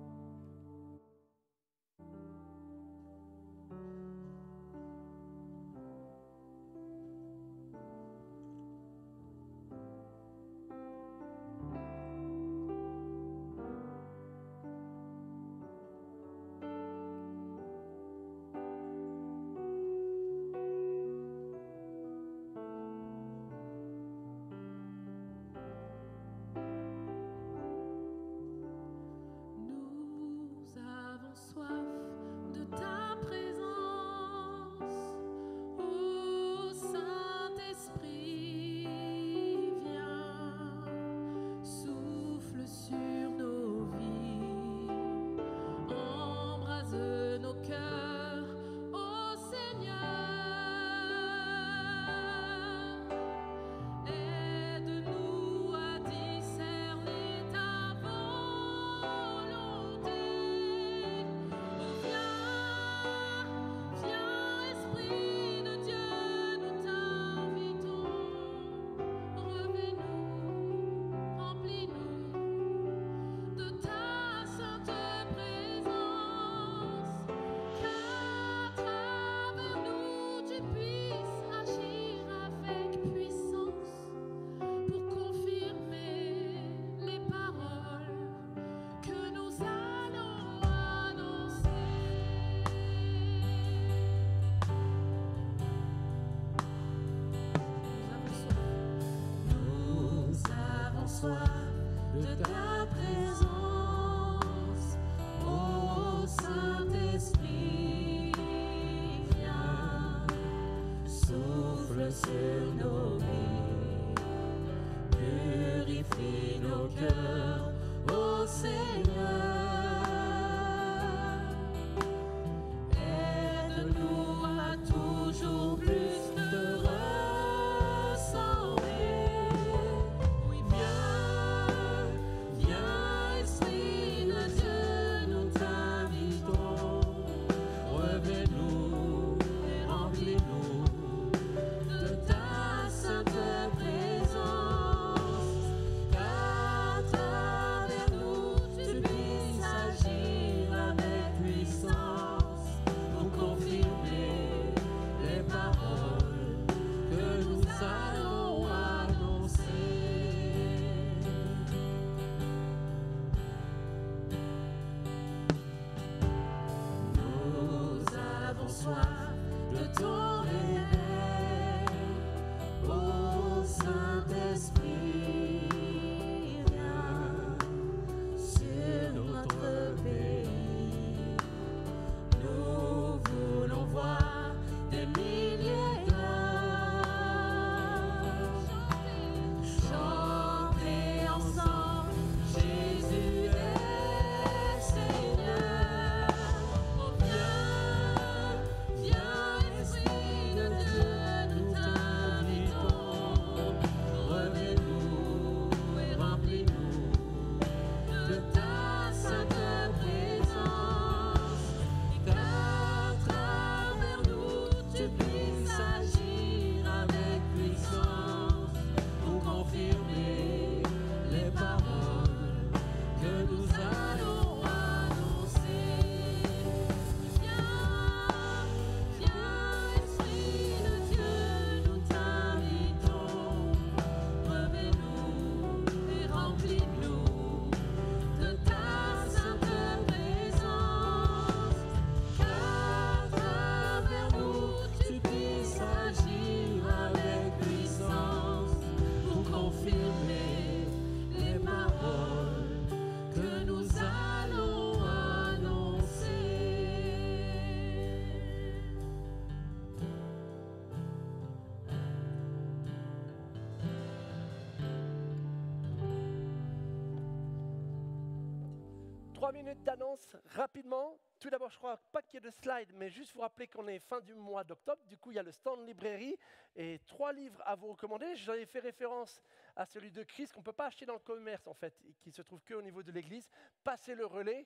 3 minutes d'annonce rapidement. Tout d'abord, je crois pas qu'il y ait de slides, mais juste vous rappeler qu'on est fin du mois d'octobre. Du coup, il y a le stand librairie et 3 livres à vous recommander. J'avais fait référence à celui de Christ qu'on ne peut pas acheter dans le commerce, en fait, et qui se trouve qu'au niveau de l'église. Passez le relais.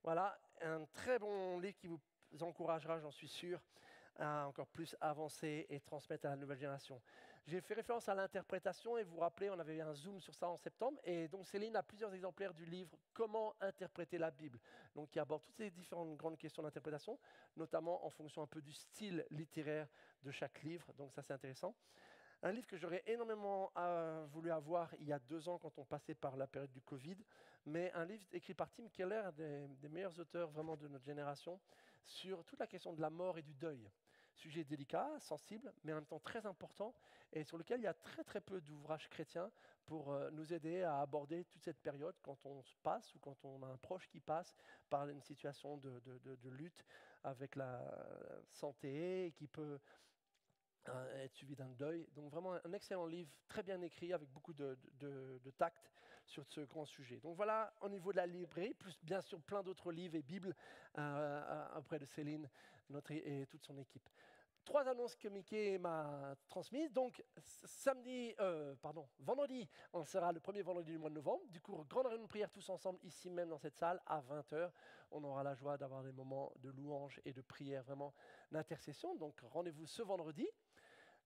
Voilà, un très bon livre qui vous encouragera, j'en suis sûr, à encore plus avancer et transmettre à la nouvelle génération. J'ai fait référence à l'interprétation et vous vous rappelez, on avait eu un zoom sur ça en septembre. Et donc Céline a plusieurs exemplaires du livre « Comment interpréter la Bible ». Donc qui aborde toutes ces différentes grandes questions d'interprétation, notamment en fonction un peu du style littéraire de chaque livre. Donc ça c'est intéressant. Un livre que j'aurais énormément voulu avoir il y a 2 ans quand on passait par la période du Covid, mais un livre écrit par Tim Keller, des meilleurs auteurs vraiment de notre génération, sur toute la question de la mort et du deuil. Sujet délicat, sensible, mais en même temps très important, et sur lequel il y a très très peu d'ouvrages chrétiens pour nous aider à aborder toute cette période quand on se passe ou quand on a un proche qui passe par une situation de lutte avec la santé et qui peut être suivi d'un deuil. Donc vraiment un excellent livre, très bien écrit, avec beaucoup de tact sur ce grand sujet. Donc voilà, au niveau de la librairie, plus bien sûr plein d'autres livres et Bibles auprès de Céline et toute son équipe. 3 annonces que Mickey m'a transmises. Donc vendredi, on sera le premier vendredi du mois de novembre. Du coup, grande réunion de prière tous ensemble, ici même dans cette salle, à 20h. On aura la joie d'avoir des moments de louange et de prière, vraiment d'intercession. Donc rendez-vous ce vendredi.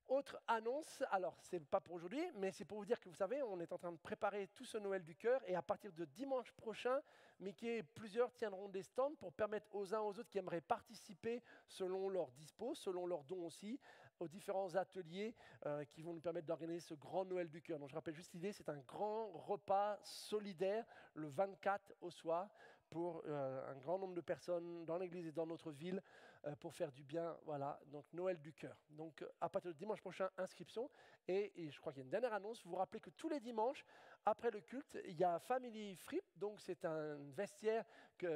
Autre annonce, alors c'est pas pour aujourd'hui, mais c'est pour vous dire que vous savez, on est en train de préparer tout ce Noël du cœur et à partir de dimanche prochain, Mickey et plusieurs tiendront des stands pour permettre aux uns aux autres qui aimeraient participer selon leur dispo, selon leurs dons aussi, aux différents ateliers qui vont nous permettre d'organiser ce grand Noël du cœur. Donc je rappelle juste l'idée, c'est un grand repas solidaire le 24 au soir pour un grand nombre de personnes dans l'église et dans notre ville pour faire du bien. Voilà, donc Noël du cœur. Donc à partir de dimanche prochain, inscription. Et je crois qu'il y a une dernière annonce. Vous vous rappelez que tous les dimanches, après le culte, il y a Family Fripp. Donc c'est un vestiaire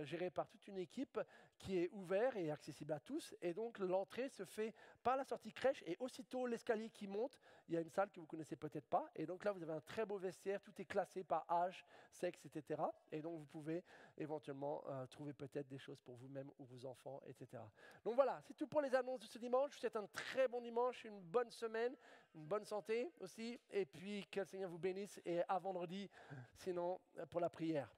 géré par toute une équipe qui est ouvert et accessible à tous. Et donc l'entrée se fait par la sortie crèche et aussitôt l'escalier qui monte, il y a une salle que vous ne connaissez peut-être pas. Et donc là, vous avez un très beau vestiaire. Tout est classé par âge, sexe, etc. Et donc vous pouvez éventuellement trouver peut-être des choses pour vous-même ou vos enfants, etc. Donc voilà, c'est tout pour les annonces de ce dimanche. Je vous souhaite un très bon dimanche, une bonne semaine, une bonne santé aussi. Et puis que le Seigneur vous bénisse et à vendredi, sinon pour la prière.